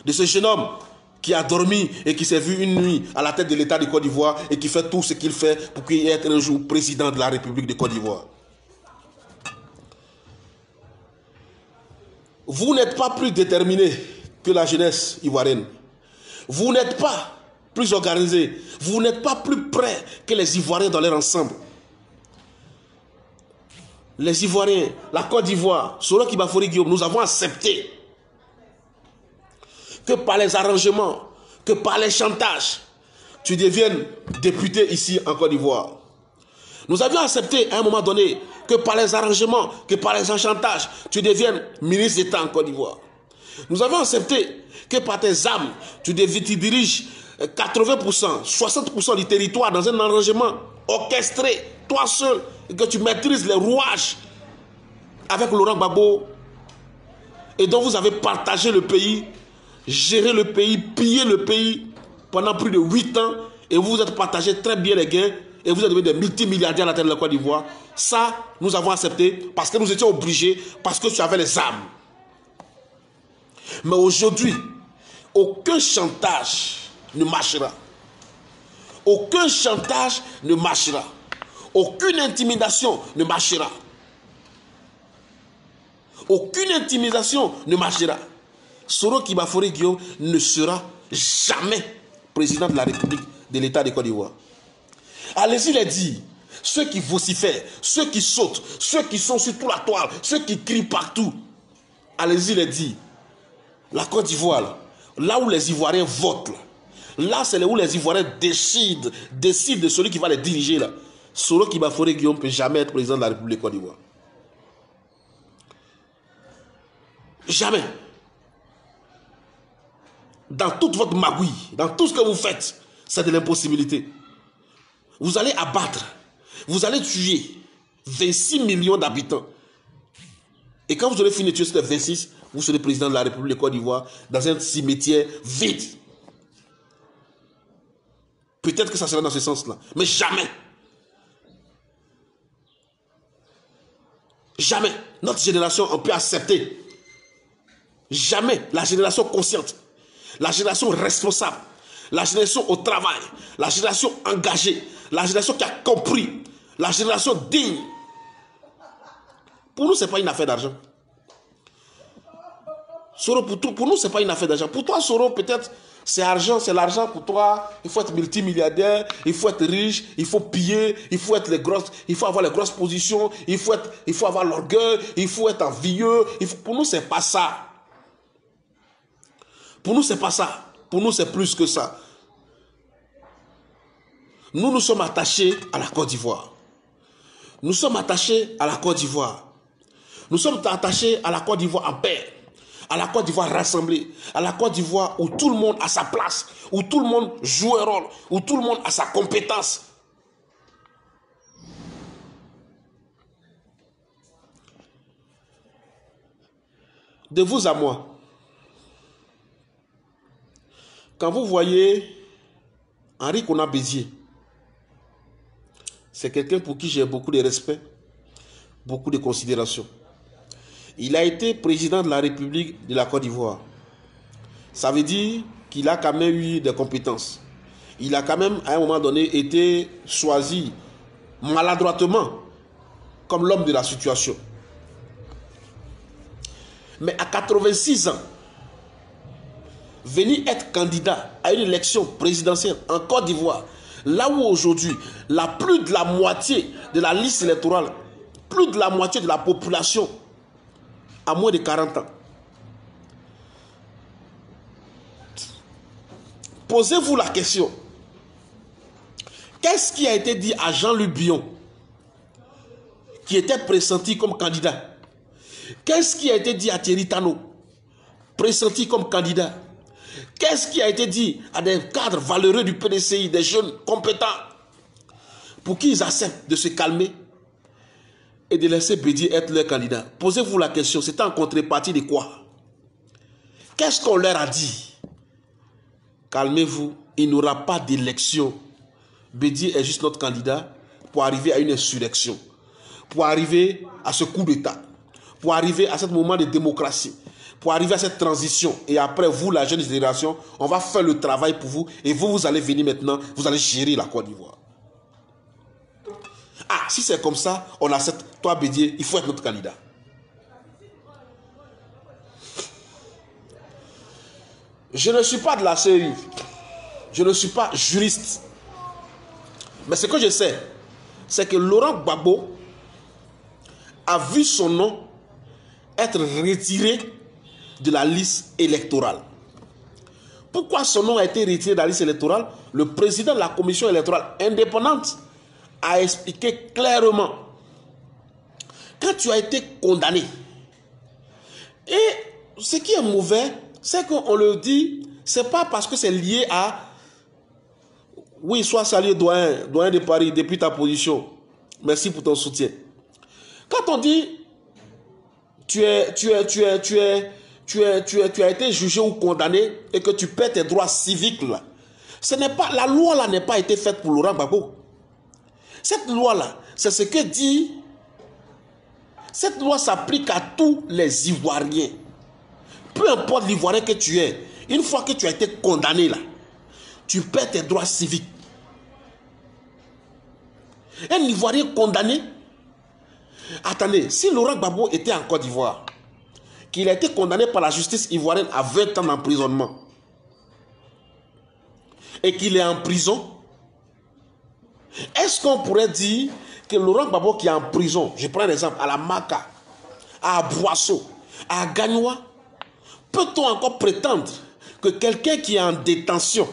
de ce jeune homme qui a dormi et qui s'est vu une nuit à la tête de l'État de Côte d'Ivoire et qui fait tout ce qu'il fait pour qu'il ait un jour président de la République de Côte d'Ivoire. Vous n'êtes pas plus déterminé que la jeunesse ivoirienne. Vous n'êtes pas plus organisé. Vous n'êtes pas plus prêt que les Ivoiriens dans leur ensemble. Les Ivoiriens, la Côte d'Ivoire, Soro Kibafori Guillaume, nous avons accepté que par les arrangements, que par les chantages, tu deviennes député ici en Côte d'Ivoire. Nous avions accepté à un moment donné que par les arrangements, que par les chantages, tu deviennes ministre d'État en Côte d'Ivoire. Nous avons accepté que par tes armes, tu diriges 80%, 60% du territoire dans un arrangement orchestré, toi seul, et que tu maîtrises les rouages avec Laurent Gbagbo, et dont vous avez partagé le pays, géré le pays, pillé le pays pendant plus de 8 ans, et vous vous êtes partagé très bien les gains, et vous êtes devenu des multimilliardaires à la tête de la Côte d'Ivoire. Ça, nous avons accepté parce que nous étions obligés, parce que tu avais les armes. Mais aujourd'hui, aucun chantage ne marchera. Aucun chantage ne marchera. Aucune intimidation ne marchera. Aucune intimidation ne marchera. Soro Kibafori Guillaume ne sera jamais président de la République de l'État de Côte d'Ivoire. Allez-y les dire, ceux qui vocifèrent, ceux qui sautent, ceux qui sont sur toute la toile, ceux qui crient partout. Allez-y les dire, la Côte d'Ivoire, là où les Ivoiriens votent, là c'est là où les Ivoiriens décident de celui qui va les diriger. Là. Soro Kibafori Guillaume ne peut jamais être président de la République de Côte d'Ivoire. Jamais. Dans toute votre magouille, dans tout ce que vous faites, c'est de l'impossibilité. Vous allez abattre, vous allez tuer 26 millions d'habitants. Et quand vous aurez fini de tuer ces 26, vous serez président de la République de Côte d'Ivoire dans un cimetière vide. Peut-être que ça sera dans ce sens-là, mais jamais. Jamais notre génération on peut accepter. Jamais la génération consciente, la génération responsable, la génération au travail, la génération engagée, la génération qui a compris, la génération digne. Pour nous, ce n'est pas une affaire d'argent. Soro, pour nous, ce n'est pas une affaire d'argent. Pour toi, Soro, peut-être, c'est argent, c'est l'argent pour toi. Il faut être multimilliardaire, il faut être riche, il faut piller, il faut avoir les grosses positions, il faut avoir l'orgueil, il faut être envieux. Pour nous, ce n'est pas ça. Pour nous, ce n'est pas ça. Pour nous, c'est plus que ça. Nous, nous sommes attachés à la Côte d'Ivoire. Nous sommes attachés à la Côte d'Ivoire. Nous sommes attachés à la Côte d'Ivoire en paix. À la Côte d'Ivoire rassemblée. À la Côte d'Ivoire où tout le monde a sa place. Où tout le monde joue un rôle. Où tout le monde a sa compétence. De vous à moi. Quand vous voyez Henri Konan Bédié, c'est quelqu'un pour qui j'ai beaucoup de respect, beaucoup de considération. Il a été président de la République de la Côte d'Ivoire. Ça veut dire qu'il a quand même eu des compétences. Il a quand même, à un moment donné, été choisi maladroitement comme l'homme de la situation. Mais à 86 ans, venir être candidat à une élection présidentielle en Côte d'Ivoire, Là où aujourd'hui, plus de la moitié de la liste électorale, plus de la moitié de la population a moins de 40 ans. Posez-vous la question. Qu'est-ce qui a été dit à Jean-Luc Bion, qui était pressenti comme candidat? Qu'est-ce qui a été dit à Thierry Tano, pressenti comme candidat? Qu'est-ce qui a été dit à des cadres valeureux du PDCI, des jeunes compétents, pour qu'ils acceptent de se calmer et de laisser Bédié être leur candidat? Posez-vous la question, c'est en contrepartie de quoi? Qu'est-ce qu'on leur a dit? Calmez-vous, il n'y aura pas d'élection. Bédié est juste notre candidat pour arriver à une insurrection, pour arriver à ce coup d'État, pour arriver à ce moment de démocratie, pour arriver à cette transition. Et après, vous, la jeune génération, on va faire le travail pour vous. Et vous, vous allez venir maintenant, vous allez gérer la Côte d'Ivoire. Ah, si c'est comme ça, on accepte. Toi, Bédié, il faut être notre candidat. Je ne suis pas de la série. Je ne suis pas juriste. Mais ce que je sais, c'est que Laurent Gbagbo a vu son nom être retiré de la liste électorale. Pourquoi son nom a été retiré de la liste électorale? Le président de la commission électorale indépendante a expliqué clairement. Quand tu as été condamné, et ce qui est mauvais, c'est qu'on le dit, c'est pas parce que c'est lié à oui, sois salué doyen de Paris depuis ta position. Merci pour ton soutien. Quand on dit tu as été jugé ou condamné et que tu perds tes droits civiques là, ce n'est pas, la loi là n'est pas été faite pour Laurent Gbagbo. Cette loi là, c'est ce que dit. Cette loi s'applique à tous les Ivoiriens. Peu importe l'Ivoirien que tu es, une fois que tu as été condamné là, tu perds tes droits civiques. Un Ivoirien condamné. Attendez, si Laurent Gbagbo était en Côte d'Ivoire, qu'il a été condamné par la justice ivoirienne à 20 ans d'emprisonnement, et qu'il est en prison, est-ce qu'on pourrait dire que Laurent Gbagbo qui est en prison, je prends un exemple, à la Maka, à Boisseau, à Gagnoa, peut-on encore prétendre que quelqu'un qui est en détention,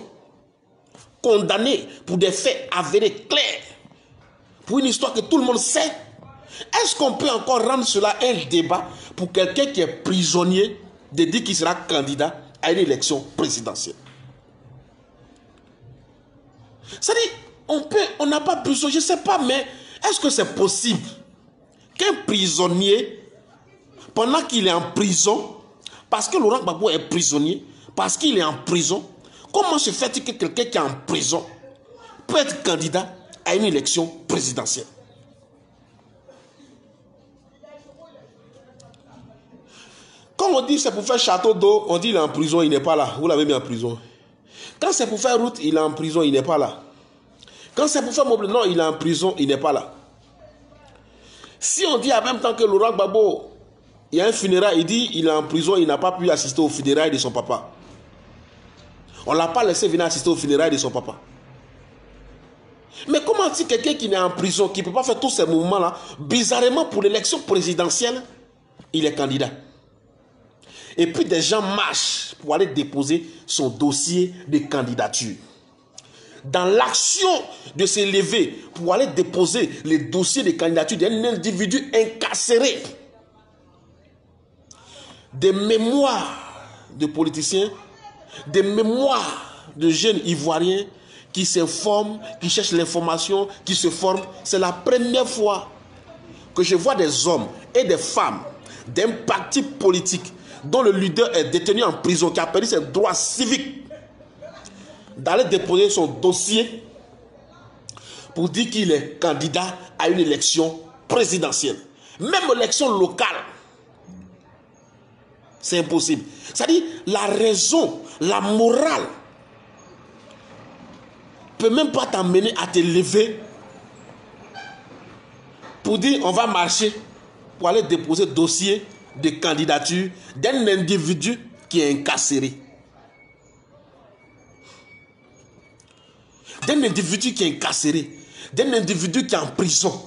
condamné pour des faits avérés, clairs, pour une histoire que tout le monde sait, est-ce qu'on peut encore rendre cela un débat pour quelqu'un qui est prisonnier de dire qu'il sera candidat à une élection présidentielle? C'est-à-dire, on n'a pas besoin, je ne sais pas, mais est-ce que c'est possible qu'un prisonnier, pendant qu'il est en prison, parce que Laurent Gbagbo est prisonnier, parce qu'il est en prison, comment se fait-il que quelqu'un qui est en prison peut être candidat à une élection présidentielle? Quand on dit c'est pour faire château d'eau, on dit il est en prison, il n'est pas là. Vous l'avez mis en prison. Quand c'est pour faire route, il est en prison, il n'est pas là. Quand c'est pour faire mobile, non, il est en prison, il n'est pas là. Si on dit en même temps que Laurent Gbagbo, il y a un funérail, il dit il est en prison, il n'a pas pu assister au funérail de son papa. On ne l'a pas laissé venir assister au funérail de son papa. Mais comment dit quelqu'un qui est en prison, qui ne peut pas faire tous ces mouvements-là, bizarrement pour l'élection présidentielle, il est candidat? Et puis des gens marchent pour aller déposer son dossier de candidature. Dans l'action de se lever pour aller déposer le dossier de candidature d'un individu incarcéré, des mémoires de politiciens, des mémoires de jeunes Ivoiriens qui s'informent, qui cherchent l'information, qui se forment. C'est la première fois que je vois des hommes et des femmes d'un parti politique dont le leader est détenu en prison, qui a perdu ses droits civiques, d'aller déposer son dossier pour dire qu'il est candidat à une élection présidentielle. Même élection locale, c'est impossible. C'est-à-dire, la raison, la morale, peut même pas t'amener à te lever pour dire on va marcher pour aller déposer dossier de candidature d'un individu qui est incarcéré. d'un individu qui est incarcéré, d'un individu qui est en prison.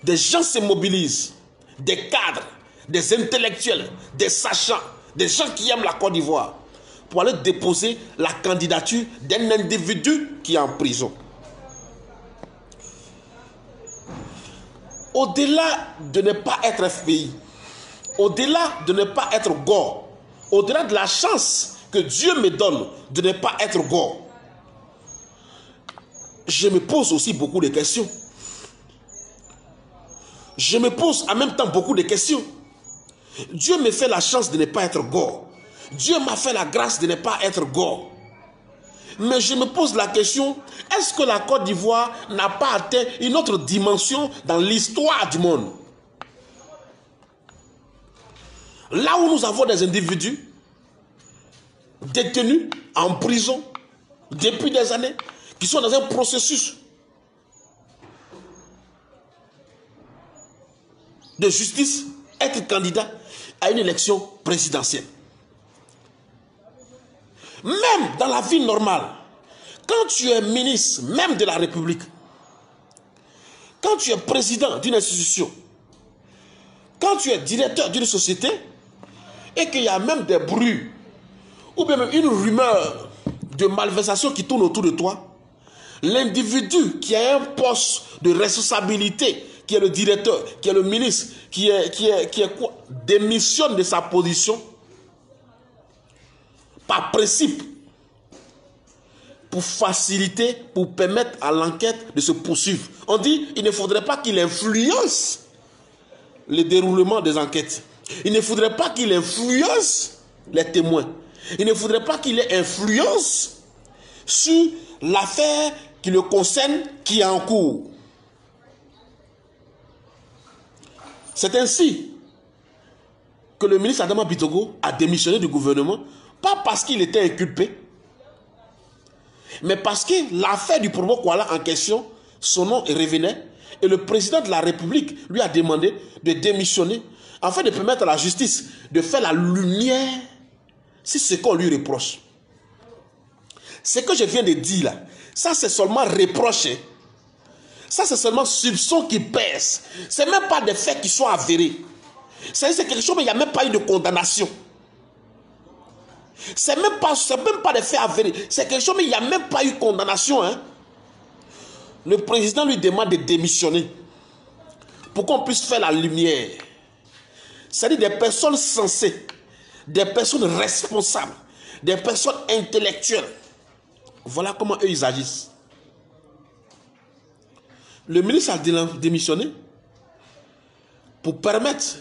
Des gens se mobilisent, des cadres, des intellectuels, des sachants, des gens qui aiment la Côte d'Ivoire, pour aller déposer la candidature d'un individu qui est en prison. Au-delà de ne pas être FPI, au-delà de ne pas être Gore, au-delà de la chance que Dieu me donne de ne pas être Gore, je me pose aussi beaucoup de questions. Je me pose en même temps beaucoup de questions. Dieu me fait la chance de ne pas être Gore. Dieu m'a fait la grâce de ne pas être Gore. Mais je me pose la question, est-ce que la Côte d'Ivoire n'a pas atteint une autre dimension dans l'histoire du monde? Là où nous avons des individus détenus en prison depuis des années, qui sont dans un processus de justice, être candidat à une élection présidentielle. Même dans la vie normale, quand tu es ministre même de la République, quand tu es président d'une institution, quand tu es directeur d'une société, et qu'il y a même des bruits, ou bien même une rumeur de malversation qui tourne autour de toi, l'individu qui a un poste de responsabilité, qui est le directeur, qui est le ministre, qui est quoi, démissionne de sa position, par principe, pour faciliter, pour permettre à l'enquête de se poursuivre. On dit qu'il ne faudrait pas qu'il influence le déroulement des enquêtes. Il ne faudrait pas qu'il influence les témoins. Il ne faudrait pas qu'il ait influence sur l'affaire qui le concerne, qui est en cours. C'est ainsi que le ministre Adama Bitogo a démissionné du gouvernement, pas parce qu'il était inculpé, mais parce que l'affaire du Promo Kuala en question, son nom revenait, et le président de la République lui a demandé de démissionner, afin de permettre à la justice de faire la lumière sur ce qu'on lui reproche. Ce que je viens de dire là, ça c'est seulement reproché. Ça c'est seulement soupçon qui pèse. Ce n'est même pas des faits qui sont avérés. C'est quelque chose, mais il n'y a même pas eu de condamnation. C'est même pas des faits avérés. C'est quelque chose, mais il n'y a même pas eu de condamnation. Hein? Le président lui demande de démissionner pour qu'on puisse faire la lumière. C'est-à-dire des personnes sensées, des personnes responsables, des personnes intellectuelles. Voilà comment eux ils agissent. Le ministre a démissionné pour permettre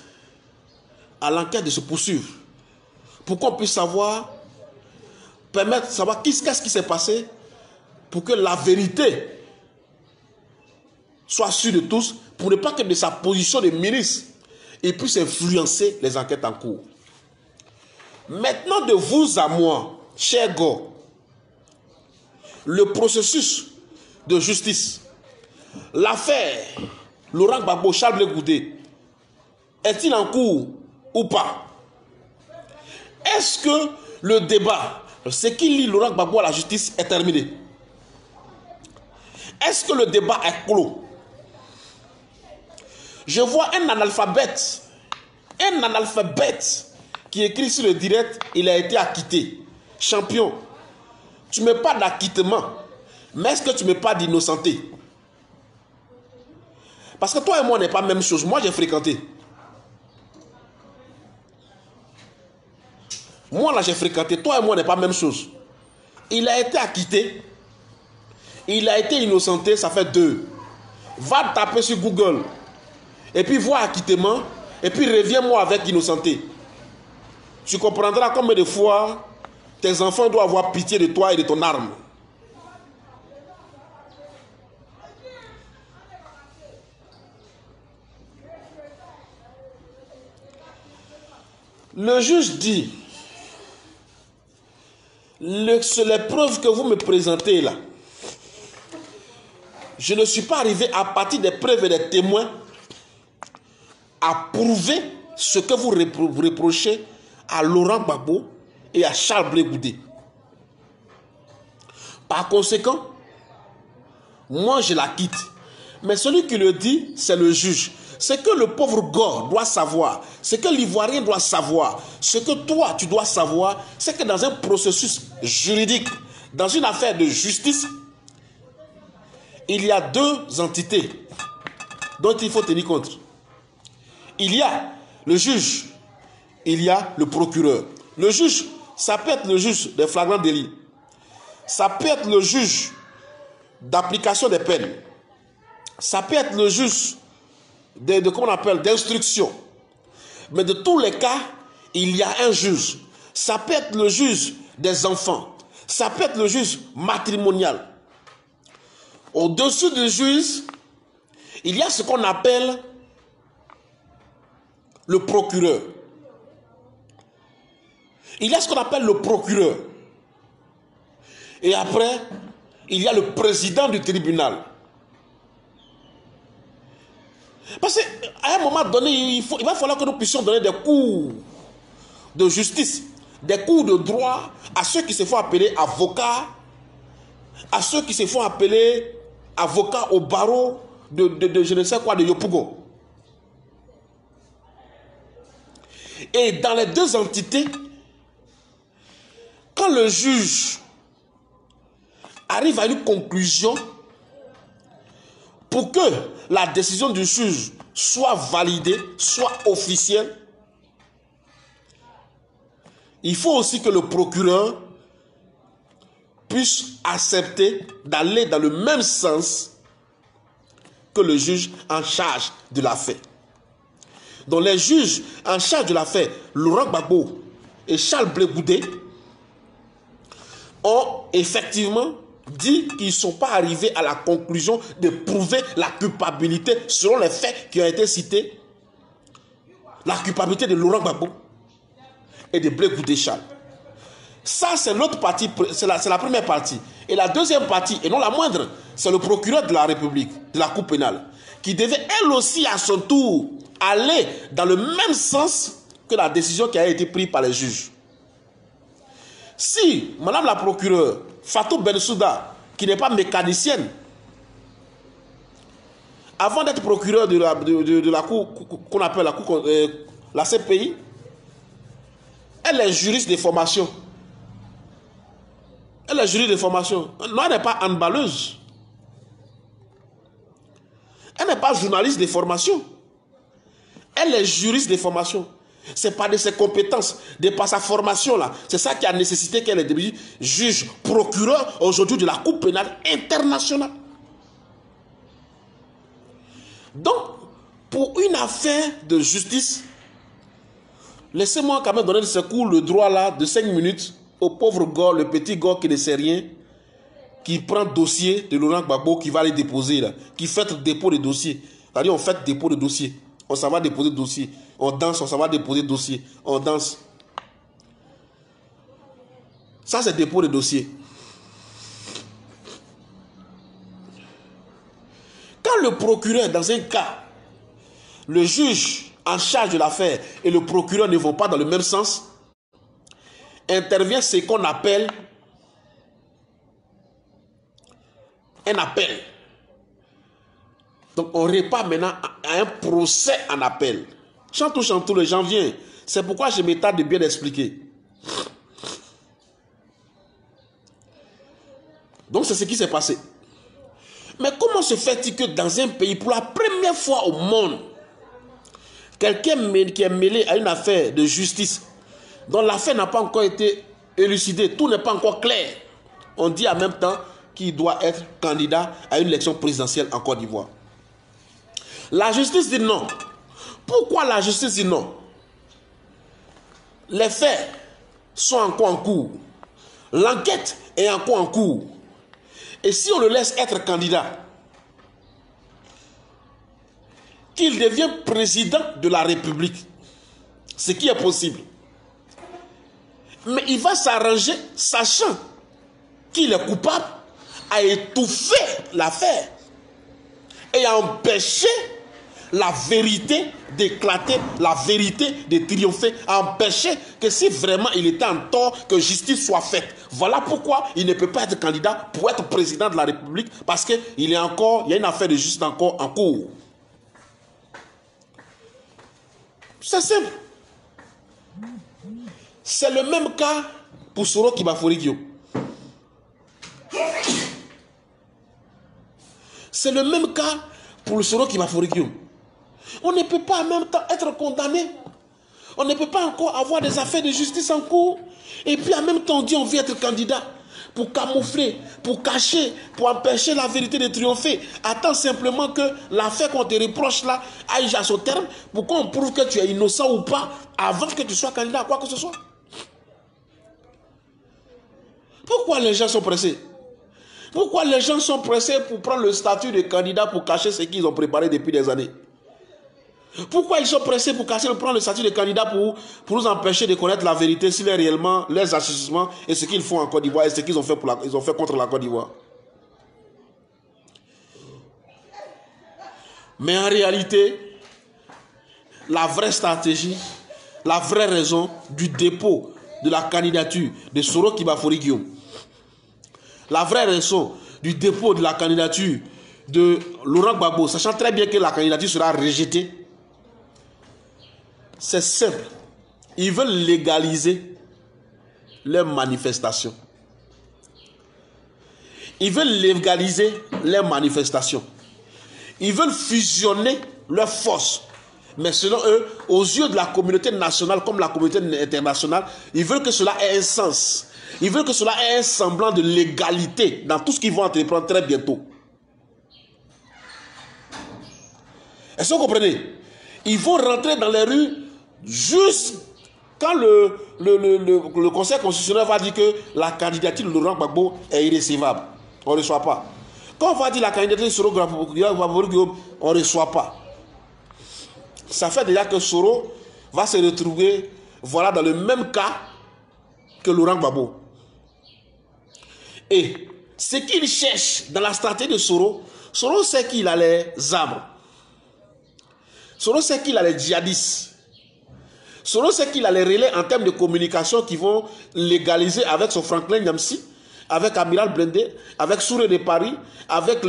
à l'enquête de se poursuivre, pour qu'on puisse savoir, permettre de savoir qu'est-ce qui s'est passé, pour que la vérité soit sûre de tous, pour ne pas que de sa position de ministre, il puisse influencer les enquêtes en cours. Maintenant, de vous à moi, cher Go, le processus de justice, l'affaire Laurent Gbagbo, Charles Blé Goudé, est-il en cours ou pas? Est-ce que le débat, ce qui lie Laurent Gbagbo à la justice, est terminé? Est-ce que le débat est clos? Je vois un analphabète qui écrit sur le direct, il a été acquitté. Champion, tu ne mets pas d'acquittement, mais est-ce que tu ne mets pas d'innocenté? Parce que toi et moi, on n'est pas la même chose. Moi, j'ai fréquenté. Moi, là, j'ai fréquenté. Toi et moi, on n'est pas la même chose. Il a été acquitté. Il a été innocenté, ça fait 2. Va taper sur Google. Et puis, vois acquittement. Et puis, reviens-moi avec innocenté. Tu comprendras combien de fois tes enfants doivent avoir pitié de toi et de ton arme. Le juge dit, sur les preuves que vous me présentez là, je ne suis pas arrivé à partir des preuves et des témoins à prouver ce que vous reprochez à Laurent Gbagbo et à Charles Blé Goudé. Par conséquent, moi je la quitte. Mais celui qui le dit, c'est le juge. Ce que le pauvre Gore doit savoir, ce que l'Ivoirien doit savoir, ce que toi tu dois savoir, c'est que dans un processus juridique, dans une affaire de justice, il y a deux entités dont il faut tenir compte. Il y a le juge, il y a le procureur. Le juge, ça peut être le juge des flagrants délits. Ça peut être le juge d'application des peines. Ça peut être le juge comment on appelle, d'instruction. Mais de tous les cas, il y a un juge. Ça peut être le juge des enfants. Ça peut être le juge matrimonial. Au-dessus du juge, il y a ce qu'on appelle le procureur. Il y a ce qu'on appelle le procureur. Et après, il y a le président du tribunal. Parce qu'à un moment donné, il va falloir que nous puissions donner des cours de justice, des cours de droit à ceux qui se font appeler avocats, à ceux qui se font appeler avocats au barreau de je ne sais quoi, de Yopougon. Et dans les deux entités, quand le juge arrive à une conclusion, pour que la décision du juge soit validée, soit officielle, il faut aussi que le procureur puisse accepter d'aller dans le même sens que le juge en charge de l'affaire. Donc les juges en charge de l'affaire, Laurent Gbagbo et Charles Blé Goudé, ont effectivement dit qu'ils ne sont pas arrivés à la conclusion de prouver la culpabilité selon les faits qui ont été cités. La culpabilité de Laurent Gbagbo et de Blé Goudé Charles. Ça, c'est l'autre partie, c'est la première partie. Et la deuxième partie, et non la moindre, c'est le procureur de la République, de la Cour pénale, qui devait elle aussi à son tour aller dans le même sens que la décision qui a été prise par les juges. Si Madame la procureure Fatou Bensouda, qui n'est pas mécanicienne, avant d'être procureure de la cour qu'on appelle la CPI, elle est juriste de formation. Elle est juriste de formation. Non, elle n'est pas handballeuse. Elle n'est pas journaliste de formation. Elle est juriste de formation. C'est pas de ses compétences, de par sa formation là. C'est ça qui a nécessité qu'elle est devenue juge, procureur aujourd'hui de la Cour pénale internationale. Donc, pour une affaire de justice, laissez-moi quand même donner ce cours de droit là de 5 minutes au pauvre Gore, le petit Gore qui ne sait rien, qui prend le dossier de Laurent Gbagbo, qui va aller déposer là, qui fait le dépôt de dossier. C'est-à-dire on fait le dépôt de dossier. On s'en va déposer le dossier. On danse, on s'en va déposer le dossier. On danse. Ça, c'est dépôt de dossier. Quand le procureur, dans un cas, le juge en charge de l'affaire et le procureur ne vont pas dans le même sens, intervient ce qu'on appelle un appel. Donc on repart maintenant à un procès en appel. Chantou, les gens viennent. C'est pourquoi je m'étale de bien expliquer. Donc c'est ce qui s'est passé. Mais comment se fait-il que dans un pays, pour la première fois au monde, quelqu'un qui est mêlé à une affaire de justice, dont l'affaire n'a pas encore été élucidée, tout n'est pas encore clair, on dit en même temps qu'il doit être candidat à une élection présidentielle en Côte d'Ivoire. La justice dit non. Pourquoi la justice dit non? Les faits sont encore en cours. L'enquête est encore en cours. Et si on le laisse être candidat, qu'il devient président de la République, ce qui est possible. Mais il va s'arranger, sachant qu'il est coupable, à étouffer l'affaire et à empêcher la vérité d'éclater, la vérité de triompher, empêcher que si vraiment il était en tort, que justice soit faite. Voilà pourquoi il ne peut pas être candidat pour être président de la République, parce qu'il y a une affaire de justice encore en cours. C'est simple. C'est le même cas pour Soro Kibafori Guillaume. C'est le même cas pour le Soro Kibafori Guillaume. On ne peut pas en même temps être condamné. On ne peut pas encore avoir des affaires de justice en cours. Et puis en même temps, on dit on veut être candidat pour camoufler, pour cacher, pour empêcher la vérité de triompher. Attends simplement que l'affaire qu'on te reproche là aille à son terme pour qu'on prouve que tu es innocent ou pas avant que tu sois candidat à quoi que ce soit. Pourquoi les gens sont pressés? Pourquoi les gens sont pressés pour prendre le statut de candidat pour cacher ce qu'ils ont préparé depuis des années? Pourquoi ils sont pressés pour prendre le statut de candidat pour nous empêcher de connaître la vérité sur les réellement les agissements et ce qu'ils font en Côte d'Ivoire et ce qu'ils ont fait, ils ont fait contre la Côte d'Ivoire? Mais en réalité, la vraie stratégie, la vraie raison du dépôt de la candidature de Soro Kibafori Guillaume, la vraie raison du dépôt de la candidature de Laurent Gbagbo, sachant très bien que la candidature sera rejetée, c'est simple. Ils veulent légaliser les manifestations. Ils veulent légaliser les manifestations. Ils veulent fusionner leurs forces. Mais selon eux, aux yeux de la communauté nationale comme la communauté internationale, ils veulent que cela ait un sens. Ils veulent que cela ait un semblant de légalité dans tout ce qu'ils vont entreprendre très bientôt. Est-ce que vous comprenez? Ils vont rentrer dans les rues juste quand le Conseil constitutionnel va dire que la candidature de Laurent Gbagbo est irrécevable. On ne reçoit pas. Quand on va dire la candidature de Soro Kibafori Guillaume, on ne reçoit pas. Ça fait déjà que Soro va se retrouver voilà, dans le même cas que Laurent Gbagbo. Et ce qu'il cherche dans la stratégie de Soro, Soro sait qu'il a les armes. Soro sait qu'il a les djihadistes. Soro sait qu'il a les relais en termes de communication qui vont légaliser avec son Franklin Nyamsi, avec Amiral Blindé, avec Souré de Paris, avec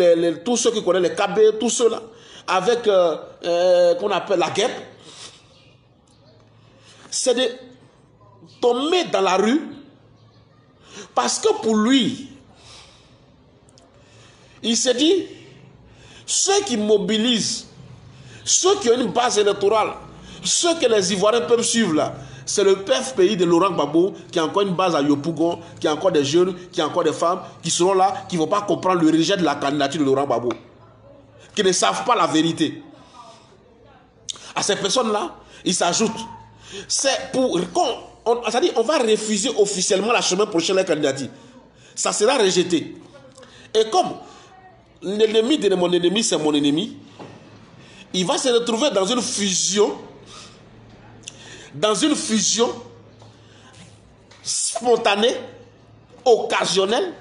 tous ceux qui connaissent les KB, tous ceux-là, avec qu'on appelle la guêpe. C'est de tomber dans la rue parce que pour lui, il s'est dit, ceux qui mobilisent, ceux qui ont une base électorale, ceux que les Ivoiriens peuvent suivre là, c'est le PFPI de Laurent Gbagbo qui a encore une base à Yopougon, qui a encore des jeunes, qui a encore des femmes qui seront là, qui ne vont pas comprendre le rejet de la candidature de Laurent Gbagbo, qui ne savent pas la vérité. À ces personnes-là, ils s'ajoutent. C'est pour... C'est-à-dire, on va refuser officiellement la semaine prochaine la candidature. Ça sera rejeté. Et comme l'ennemi de mon ennemi, c'est mon ennemi, il va se retrouver dans une fusion spontanée, occasionnelle,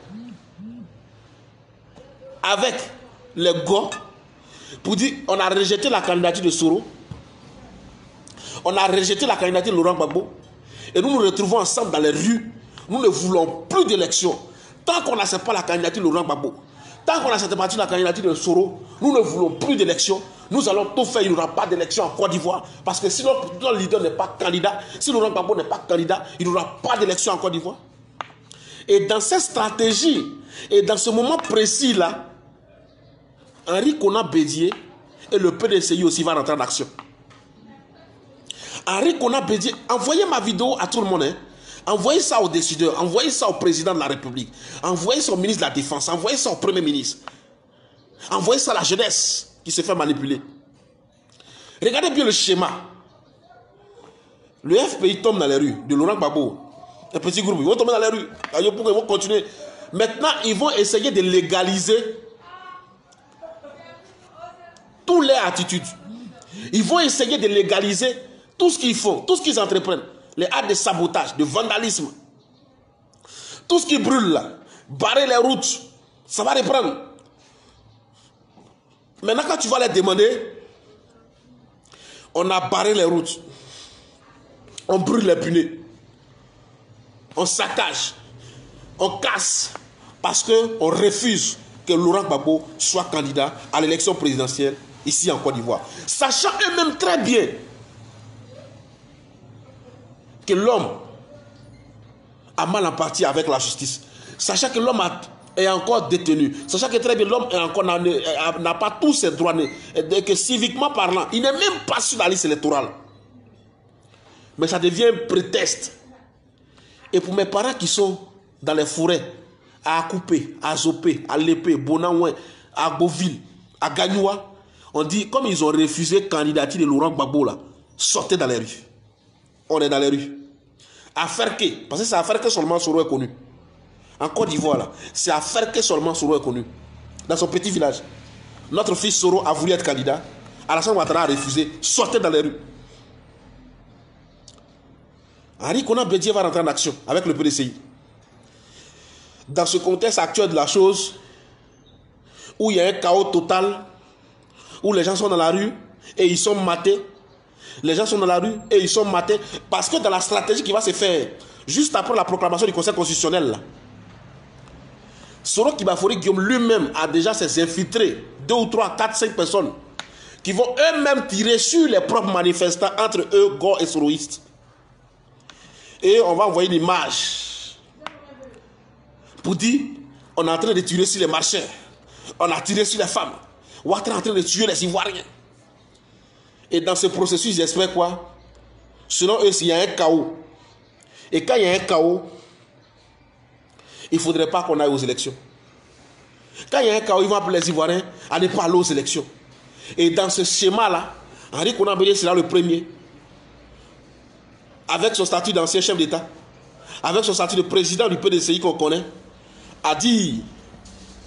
avec les gars, pour dire on a rejeté la candidature de Soro, on a rejeté la candidature de Laurent Gbagbo, et nous nous retrouvons ensemble dans les rues. Nous ne voulons plus d'élections. Tant qu'on n'accepte pas la candidature de Laurent Gbagbo, tant qu'on n'accepte pas la candidature de Soro, nous ne voulons plus d'élections. Nous allons tout faire, il n'y aura pas d'élection en Côte d'Ivoire. Parce que si notre leader n'est pas candidat, si Laurent Gbagbo n'est pas candidat, il n'y aura pas d'élection en Côte d'Ivoire. Et dans cette stratégie, et dans ce moment précis-là, Henri Konan Bédié et le PDCI aussi va rentrer en action. Henri Konan Bédié, envoyez ma vidéo à tout le monde. Hein. Envoyez ça aux décideurs, envoyez ça au président de la République, envoyez ça au ministre de la Défense, envoyez ça au Premier ministre, envoyez ça à la jeunesse qui se fait manipuler. Regardez bien le schéma. Le FPI tombe dans les rues de Laurent Gbagbo. Un petit groupe, ils vont tomber dans les rues. Ils vont continuer. Maintenant, ils vont essayer de légaliser toutes les attitudes. Ils vont essayer de légaliser tout ce qu'ils font, tout ce qu'ils entreprennent. Les actes de sabotage, de vandalisme. Tout ce qui brûle là. Barrer les routes. Ça va reprendre. Maintenant, quand tu vas les demander, On a barré les routes. On brûle les pneus. On saccage. On casse. Parce qu'on refuse que Laurent Gbagbo soit candidat à l'élection présidentielle ici en Côte d'Ivoire. Sachant eux-mêmes très bien que l'homme a mal en partie avec la justice. Sachant que l'homme est encore détenu. Sachant que très bien l'homme n'a pas tous ses droits. Et que civiquement parlant, il n'est même pas sur la liste électorale. Mais ça devient un prétexte. Et pour mes parents qui sont dans les forêts, à Akoupe, à Zopé, à Lépé, Bonaouin, à Beauville, à Gagnoua, on dit, comme ils ont refusé la candidature de Laurent Gbagbo, là, sortez dans les rues. On est dans les rues. À Ferke, parce que c'est à Ferke seulement Soro est connu. En Côte d'Ivoire, là, c'est à Ferke seulement Soro est connu. Dans son petit village. Notre fils Soro a voulu être candidat. Alassane Ouattara a refusé. Sortez dans les rues. Henri Konan Bédié va rentrer en action avec le PDCI. Dans ce contexte actuel de la chose, où il y a un chaos total, où les gens sont dans la rue et ils sont matés. Les gens sont dans la rue et ils sont matés. Parce que dans la stratégie qui va se faire juste après la proclamation du Conseil constitutionnel, là, Soro Kibafori Guillaume lui-même a déjà ses infiltrés, 2 ou 3, 4, 5 personnes, qui vont eux-mêmes tirer sur les propres manifestants, entre eux, Gore et Soroistes. Et on va envoyer une image pour dire on est en train de tirer sur les marcheurs, on a tiré sur les femmes, Ouattara est en train de tuer les Ivoiriens. Et dans ce processus, j'espère quoi? Selon eux, s'il y a un chaos. Et quand il y a un chaos, il ne faudrait pas qu'on aille aux élections. Quand il y a un chaos, ils vont appeler les Ivoiriens à ne pas aller aux élections. Et dans ce schéma-là, Henri Konan Bédié sera le premier. Avec son statut d'ancien chef d'État, avec son statut de président du PDCI qu'on connaît, a dit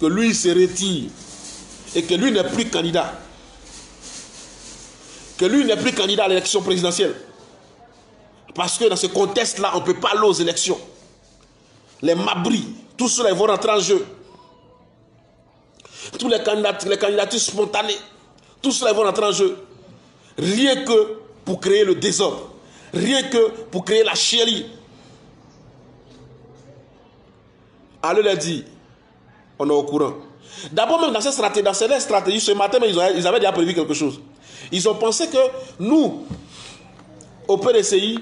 que lui se retire et que lui n'est plus candidat. Que lui n'est plus candidat à l'élection présidentielle. Parce que dans ce contexte-là, on ne peut pas aller aux élections. Les mabris, tous ceux-là vont rentrer en jeu. Tous les candidatures spontanées, tous ceux-là vont rentrer en jeu. Rien que pour créer le désordre. Rien que pour créer la chialie. Allez leur dire, on est au courant. D'abord même dans cette stratégie, ce matin, ils avaient déjà prévu quelque chose. Ils ont pensé que nous, au PDCI,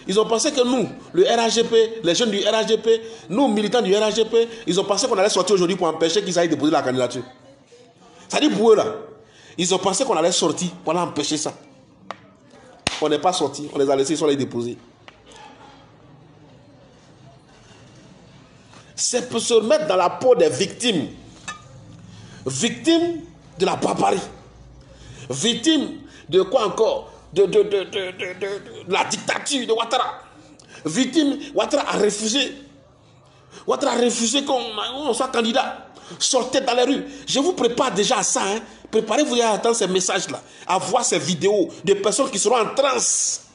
ils ont pensé que nous, le RHGP, les jeunes du RHGP, nous, militants du RHGP, ils ont pensé qu'on allait sortir aujourd'hui pour empêcher qu'ils aillent déposer la candidature. Ça dit pour eux là. Ils ont pensé qu'on allait sortir pour empêcher ça. On n'est pas sortis, on les a laissés, ils sont allés déposer. C'est pour se mettre dans la peau des victimes. Victimes de la barbarie. Victimes de quoi encore? De la dictature de Ouattara. Victime, Ouattara a refusé. Ouattara a refusé qu'on soit candidat. Sortez dans les rues. Je vous prépare déjà à ça. Hein. Préparez-vous à attendre ces messages-là. À voir ces vidéos de personnes qui seront en transe.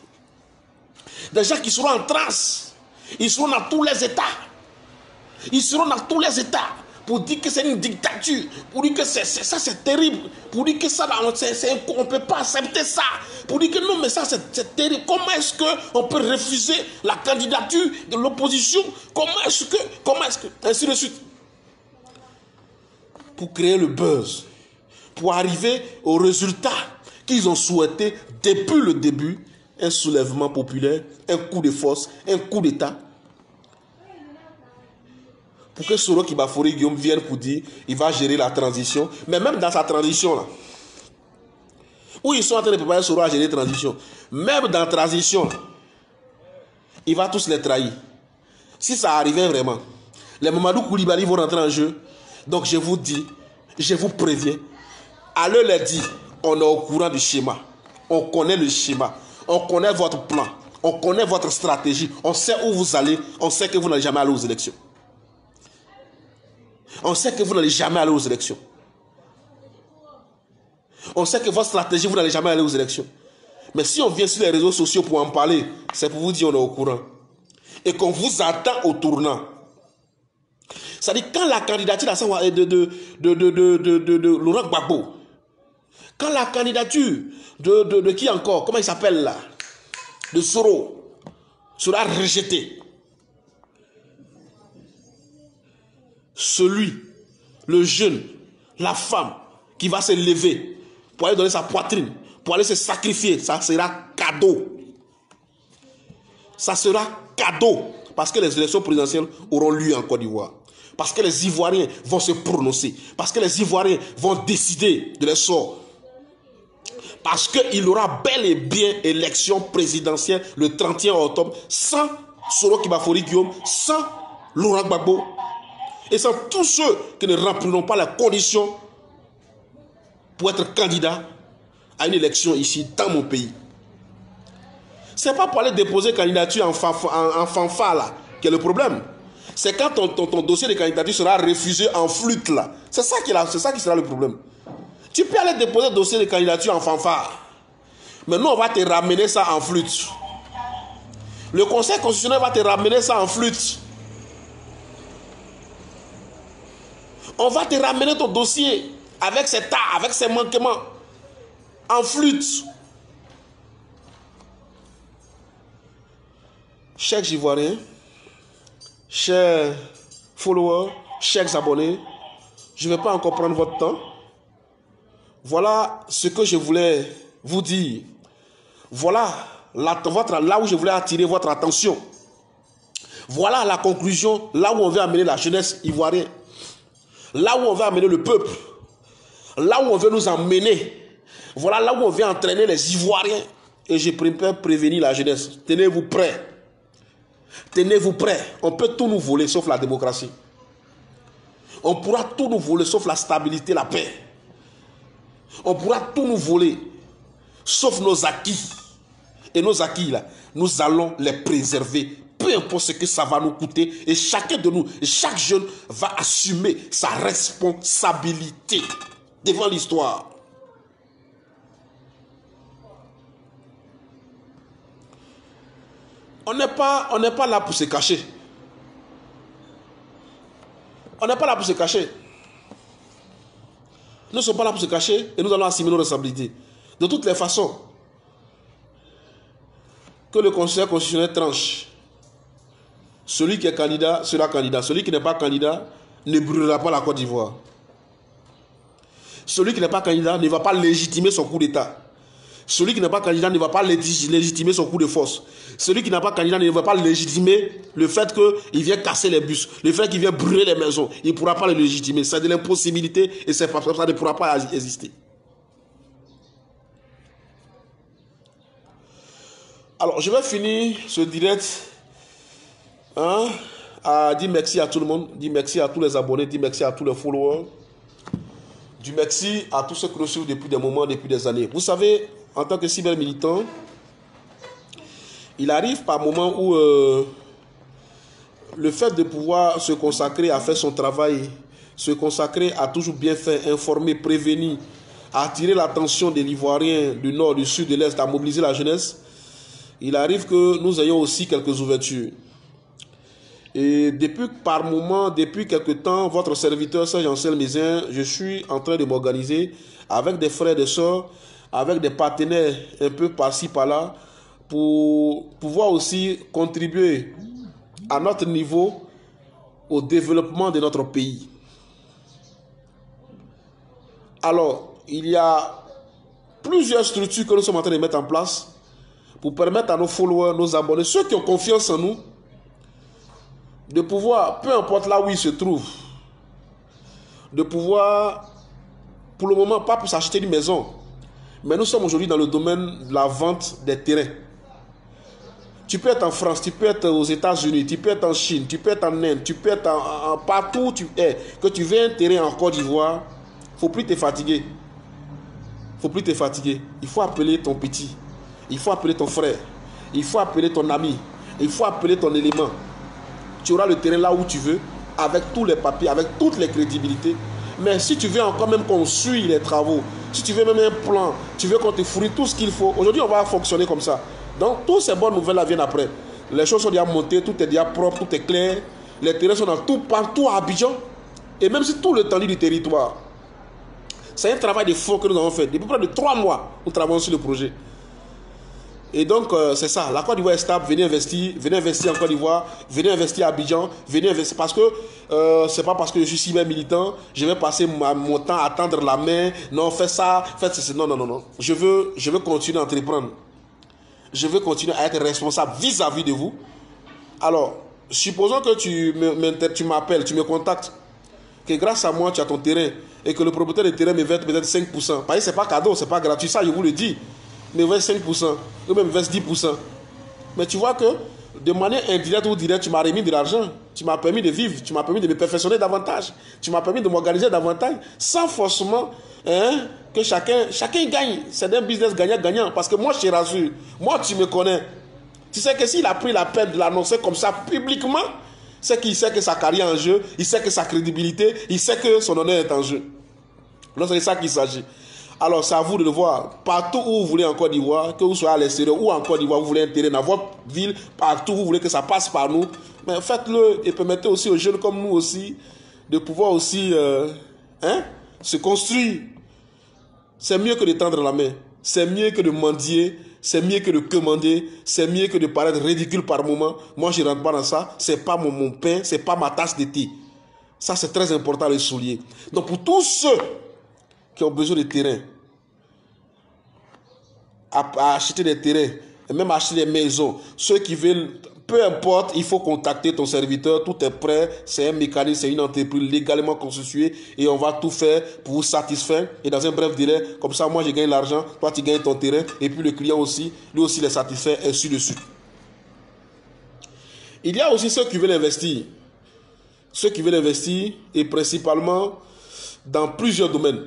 Des gens qui seront en transe. Ils seront dans tous les États. Ils seront dans tous les États. Pour dire que c'est une dictature. Pour dire que ça c'est terrible. Pour dire que ça, on ne peut pas accepter ça. Pour dire que non, mais ça c'est terrible. Comment est-ce qu'on peut refuser la candidature de l'opposition? Comment est-ce que, ainsi de suite. Pour créer le buzz. Pour arriver au résultat qu'ils ont souhaité depuis le début. Un soulèvement populaire, un coup de force, un coup d'État. Pour que Soro Kibafori Guillaume vienne pour dire il va gérer la transition. Mais même dans sa transition là, où ils sont en train de préparer Soro à gérer la transition, même dans la transition, il va tous les trahir. Si ça arrivait vraiment, les Mamadou Koulibaly vont rentrer en jeu. Donc je vous dis, je vous préviens, allez leur dire, on est au courant du schéma. On connaît le schéma. On connaît votre plan. On connaît votre stratégie. On sait où vous allez. On sait que vous n'allez jamais aller aux élections. On sait que vous n'allez jamais aller aux élections. On sait que votre stratégie, vous n'allez jamais aller aux élections. Mais si on vient sur les réseaux sociaux pour en parler, c'est pour vous dire on est au courant. Et qu'on vous attend au tournant. C'est-à-dire quand la candidature de Laurent Gbagbo Quand la candidature de qui encore? Comment il s'appelle là? De Soro sera rejetée. Celui, le jeune, la femme qui va se lever pour aller donner sa poitrine, pour aller se sacrifier, ça sera cadeau. Ça sera cadeau. Parce que les élections présidentielles auront lieu en Côte d'Ivoire. Parce que les Ivoiriens vont se prononcer. Parce que les Ivoiriens vont décider de leur sort. Parce qu'il y aura bel et bien élection présidentielle le 31 octobre sans Soro Kibafori Guillaume, sans Laurent Gbagbo et sans tous ceux qui ne rempliront pas les conditions pour être candidat à une élection ici dans mon pays. Ce n'est pas pour aller déposer candidature en fanfare là qui est le problème. C'est quand ton dossier de candidature sera refusé en flûte là. C'est ça qui sera le problème. Tu peux aller déposer dossier de candidature en fanfare. Mais nous, on va te ramener ça en flûte. Le Conseil constitutionnel va te ramener ça en flûte. On va te ramener ton dossier avec ses tas, avec ses manquements en flûte. Chers Ivoiriens, chers followers, chers abonnés, je ne vais pas encore prendre votre temps. Voilà ce que je voulais vous dire. Voilà là où je voulais attirer votre attention. Voilà la conclusion, là où on veut amener la jeunesse ivoirienne. Là où on veut amener le peuple. Là où on veut nous emmener. Voilà là où on veut entraîner les Ivoiriens. Et je préfère prévenir la jeunesse. Tenez-vous prêts. Tenez-vous prêts. On peut tout nous voler sauf la démocratie. On pourra tout nous voler sauf la stabilité, la paix. On pourra tout nous voler, sauf nos acquis. Et nos acquis, là, nous allons les préserver. Peu importe ce que ça va nous coûter. Et chacun de nous, chaque jeune va assumer sa responsabilité devant l'histoire. On n'est pas là pour se cacher. On n'est pas là pour se cacher. Nous ne sommes pas là pour se cacher et nous allons assumer nos responsabilités. De toutes les façons, que le Conseil constitutionnel tranche. Celui qui est candidat sera candidat. Celui qui n'est pas candidat ne brûlera pas la Côte d'Ivoire. Celui qui n'est pas candidat ne va pas légitimer son coup d'État. Celui qui n'est pas candidat ne va pas légitimer son coup de force. Celui qui n'est pas candidat ne va pas légitimer le fait qu'il vient casser les bus, le fait qu'il vient brûler les maisons. Il ne pourra pas le légitimer. C'est de l'impossibilité et ça ne pourra pas exister. Alors, je vais finir ce direct à dire merci à tout le monde, dire merci à tous les abonnés, dire merci à tous les followers, dire merci à tous ceux qui nous suivent depuis des moments, depuis des années. Vous savez, en tant que cyber-militant, il arrive par moments où le fait de pouvoir se consacrer à faire son travail, se consacrer à toujours bien faire, informer, prévenir, à attirer l'attention des Ivoiriens du nord, du sud, de l'est, à mobiliser la jeunesse, il arrive que nous ayons aussi quelques ouvertures. Et par moment, depuis quelque temps, votre serviteur Serge Ansel Mézin, je suis en train de m'organiser avec des frères et des sœurs, avec des partenaires un peu par-ci, par-là, pour pouvoir aussi contribuer à notre niveau au développement de notre pays. Alors, il y a plusieurs structures que nous sommes en train de mettre en place pour permettre à nos followers, nos abonnés, ceux qui ont confiance en nous, de pouvoir, peu importe là où ils se trouvent, de pouvoir, pour le moment, pas pour s'acheter une maison, mais nous sommes aujourd'hui dans le domaine de la vente des terrains. Tu peux être en France, tu peux être aux États-Unis, tu peux être en Chine, tu peux être en Inde, tu peux être partout où tu es. Que tu veux un terrain en Côte d'Ivoire, il ne faut plus te fatiguer. Il ne faut plus te fatiguer. Il faut appeler ton petit. Il faut appeler ton frère. Il faut appeler ton ami. Il faut appeler ton élément. Tu auras le terrain là où tu veux, avec tous les papiers, avec toutes les crédibilités. Mais si tu veux encore même qu'on suive les travaux, si tu veux même un plan, tu veux qu'on te fournisse tout ce qu'il faut, aujourd'hui on va fonctionner comme ça. Donc toutes ces bonnes nouvelles là viennent après. Les choses sont déjà montées, tout est déjà propre, tout est clair. Les terrains sont dans partout à Abidjan. Et même si tout le tendu du territoire, C'est un travail de fond que nous avons fait. Depuis près de 3 mois, nous travaillons sur le projet. Et donc, c'est ça. La Côte d'Ivoire est stable. Venez investir en Côte d'Ivoire. Venez investir à Abidjan. Venez investir. Parce que c'est pas parce que je suis si bien militant, je vais passer mon temps à tendre la main. Non, fais ça. Faites ceci. Non, non, non, non. Je veux continuer à entreprendre. Je veux continuer à être responsable vis-à-vis de vous. Alors, supposons que tu m'appelles, tu me contactes, que grâce à moi, tu as ton terrain et que le propriétaire du terrain me verse peut-être 5%. Parce que ce n'est pas cadeau, ce n'est pas gratuit. Ça, je vous le dis. Me verse 5%, ou même verse 10%. Mais tu vois que de manière indirecte ou directe, tu m'as remis de l'argent. Tu m'as permis de vivre, tu m'as permis de me perfectionner davantage. Tu m'as permis de m'organiser davantage sans forcément que chacun gagne. C'est un business gagnant-gagnant. Parce que moi, je te rassure, moi, tu me connais. Tu sais que s'il a pris la peine de l'annoncer comme ça publiquement, c'est qu'il sait que sa carrière est en jeu, il sait que sa crédibilité, il sait que son honneur est en jeu. Donc c'est de ça qu'il s'agit. Alors c'est à vous de le voir. Partout où vous voulez en Côte d'Ivoire, que vous soyez à l'extérieur ou en Côte d'Ivoire, vous voulez un terrain dans votre ville, partout où vous voulez que ça passe par nous, mais faites-le et permettez aussi aux jeunes comme nous aussi de pouvoir aussi se construire. C'est mieux que de tendre la main. C'est mieux que de mendier. C'est mieux que de commander. C'est mieux que de paraître ridicule par moment. Moi, je ne rentre pas dans ça. Ce n'est pas mon pain. Ce n'est pas ma tasse de thé. Ça, c'est très important à le souligner. Donc, pour tous ceux qui ont besoin de terrain, à acheter des terrains, et même acheter des maisons, ceux qui veulent, peu importe, il faut contacter ton serviteur, tout est prêt, c'est un mécanisme, c'est une entreprise légalement constituée et on va tout faire pour vous satisfaire et dans un bref délai, comme ça moi je gagne l'argent, toi tu gagnes ton terrain et puis le client aussi, lui aussi les satisfait et ainsi de suite. Il y a aussi ceux qui veulent investir, et principalement dans plusieurs domaines,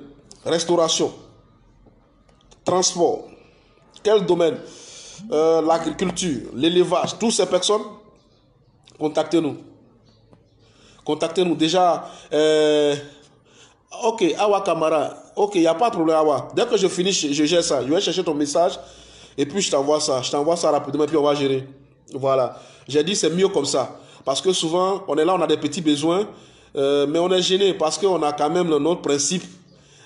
restauration, transport, quel domaine? L'agriculture, l'élevage, toutes ces personnes, contactez-nous. Contactez-nous déjà. Ok, Awa Kamara. Ok, il n'y a pas de problème, Awa. Dès que je finis, je gère ça. Je vais chercher ton message et puis je t'envoie ça. Je t'envoie ça rapidement et puis on va gérer. Voilà. J'ai dit c'est mieux comme ça. Parce que souvent, on est là, on a des petits besoins, mais on est gêné parce qu'on a quand même notre principe.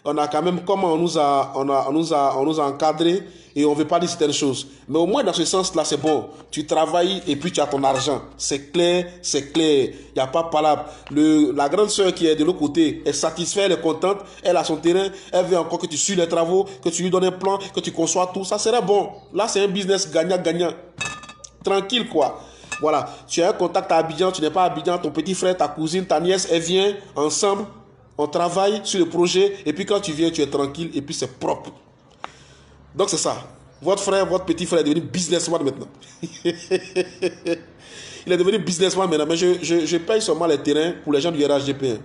On a quand même comment on nous a encadré et on ne veut pas dire certaines choses. Mais au moins dans ce sens-là, c'est bon. Tu travailles et puis tu as ton argent. C'est clair, c'est clair. Il n'y a pas de palabre. La grande sœur qui est de l'autre côté est satisfaite, elle est contente, elle a son terrain, elle veut encore que tu suives les travaux, que tu lui donnes un plan, que tu conçois tout. Ça serait bon. Là, c'est un business gagnant-gagnant. Tranquille, quoi. Voilà. Tu as un contact à Abidjan, tu n'es pas à Abidjan, ton petit frère, ta cousine, ta nièce, elle vient ensemble. On travaille sur le projet et puis quand tu viens, tu es tranquille et puis c'est propre. Donc c'est ça. Votre frère, votre petit frère est devenu businessman maintenant. Il est devenu businessman maintenant. Mais je paye seulement les terrains pour les gens du RHDP.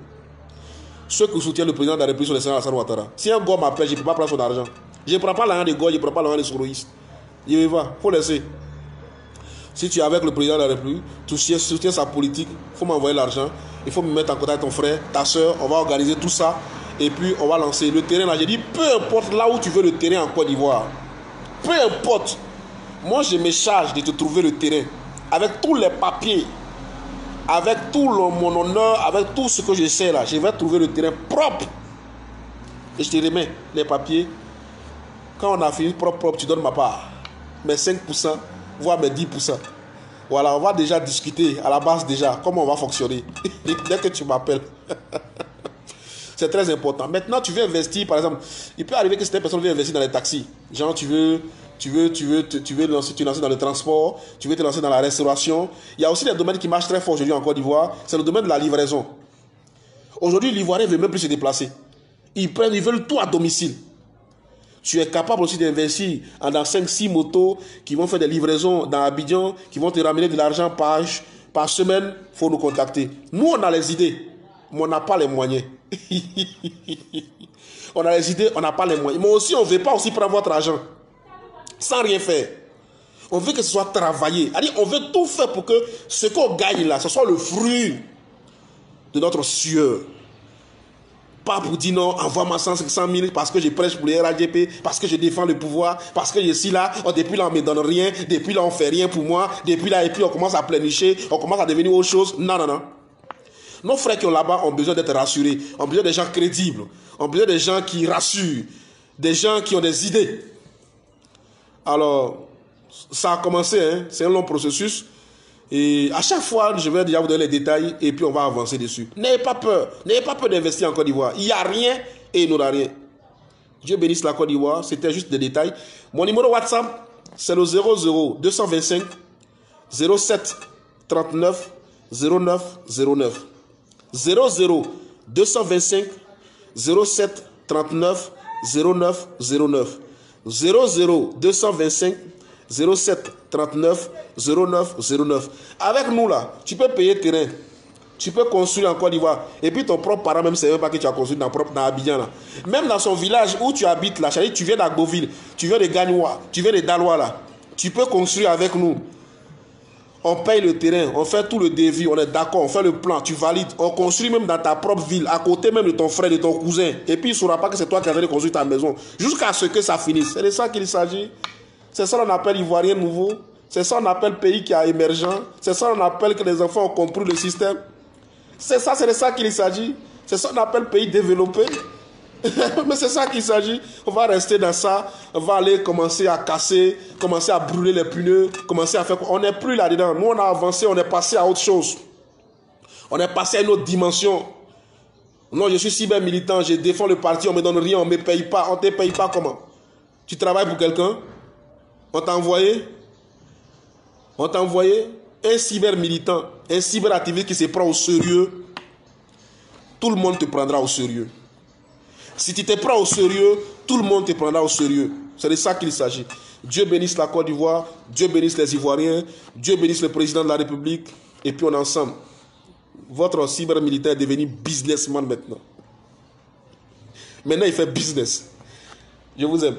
Ceux qui soutiennent le président de la République sur le Sénat Alassane Ouattara. Si un gars m'appelle, je ne peux pas prendre son argent. Je ne prends pas l'argent des gars, je ne prends pas l'argent des sourouistes. Il y va, il faut laisser. Si tu es avec le président de la République, tu soutiens sa politique, il faut m'envoyer l'argent. Il faut me mettre en contact avec ton frère, ta soeur, on va organiser tout ça. Et puis on va lancer le terrain là. J'ai dit, peu importe là où tu veux le terrain en Côte d'Ivoire. Peu importe. Moi je me charge de te trouver le terrain. Avec tous les papiers. Avec tout mon honneur. Avec tout ce que je sais là. Je vais trouver le terrain propre. Et je te remets les papiers. Quand on a fini propre, tu donnes ma part. Mes 5%, voire mes 10%. Voilà, on va déjà discuter à la base déjà comment on va fonctionner. Dès que tu m'appelles. C'est très important. Maintenant, tu veux investir, par exemple, il peut arriver que cette personne veut investir dans les taxis. Genre, tu veux te lancer dans le transport, tu veux te lancer dans la restauration. Il y a aussi des domaines qui marchent très fort aujourd'hui en Côte d'Ivoire. C'est le domaine de la livraison. Aujourd'hui, l'Ivoirien ne veut même plus se déplacer. Ils veulent tout à domicile. Tu es capable aussi d'investir dans 5-6 motos qui vont faire des livraisons dans Abidjan, qui vont te ramener de l'argent par semaine. Il faut nous contacter. Nous, on a les idées, mais on n'a pas les moyens. On a les idées, on n'a pas les moyens. Mais aussi, on ne veut pas aussi prendre votre argent sans rien faire. On veut que ce soit travaillé. On veut tout faire pour que ce qu'on gagne là, ce soit le fruit de notre sueur. Pas pour dire non, envoie-moi 100 000 parce que je prêche pour les RADP, parce que je défends le pouvoir, parce que je suis là. Oh, depuis là, on ne me donne rien. Depuis là, on ne fait rien pour moi. Depuis là, et puis on commence à pleurnicher, on commence à devenir autre chose. Non, non, non. Nos frères qui ont là-bas ont besoin d'être rassurés, ont besoin de gens crédibles, ont besoin de gens qui rassurent, des gens qui ont des idées. Alors, ça a commencé, hein? C'est un long processus. Et à chaque fois, je vais déjà vous donner les détails et puis on va avancer dessus. N'ayez pas peur d'investir en Côte d'Ivoire. Il n'y a rien et il n'y aura rien. Dieu bénisse la Côte d'Ivoire, c'était juste des détails. Mon numéro WhatsApp, c'est le 00 225 07 39 09 09. 00 225 07 39 09 09. 00 225 07 39 09 09. Avec nous là, tu peux payer terrain. Tu peux construire en Côte d'Ivoire. Et puis ton propre parent même ne sait même pas que tu as construit dans Abidjan là. Même dans son village où tu habites là, tu viens d'Agboville, tu viens de Gagnoua, tu viens de Daloa là. Tu peux construire avec nous. On paye le terrain, on fait tout le devis, on est d'accord, on fait le plan, tu valides, on construit même dans ta propre ville, à côté même de ton frère, de ton cousin. Et puis il ne saura pas que c'est toi qui as construit ta maison. Jusqu'à ce que ça finisse. C'est de ça qu'il s'agit. C'est ça qu'on appelle Ivoirien nouveau. C'est ça qu'on appelle pays qui a émergent. C'est ça qu'on appelle que les enfants ont compris le système. C'est de ça qu'il s'agit. C'est ça qu'on appelle pays développé. Mais c'est ça qu'il s'agit. On va rester dans ça. On va aller commencer à casser, commencer à brûler les pneus, commencer à faire... On n'est plus là-dedans. Nous, on a avancé, on est passé à autre chose. On est passé à une autre dimension. Non, je suis cyber militant, je défends le parti, on ne me donne rien, on ne me paye pas. On ne te paye pas comment? Tu travailles pour quelqu'un? On t'a envoyé? On t'a envoyé un cyber militant, un cyber activiste qui se prend au sérieux. Tout le monde te prendra au sérieux. Si tu te prends au sérieux, tout le monde te prendra au sérieux. C'est de ça qu'il s'agit. Dieu bénisse la Côte d'Ivoire, Dieu bénisse les Ivoiriens, Dieu bénisse le président de la République, et puis on est ensemble. Votre cyber-militaire est devenu businessman maintenant. Maintenant, il fait business. Je vous aime.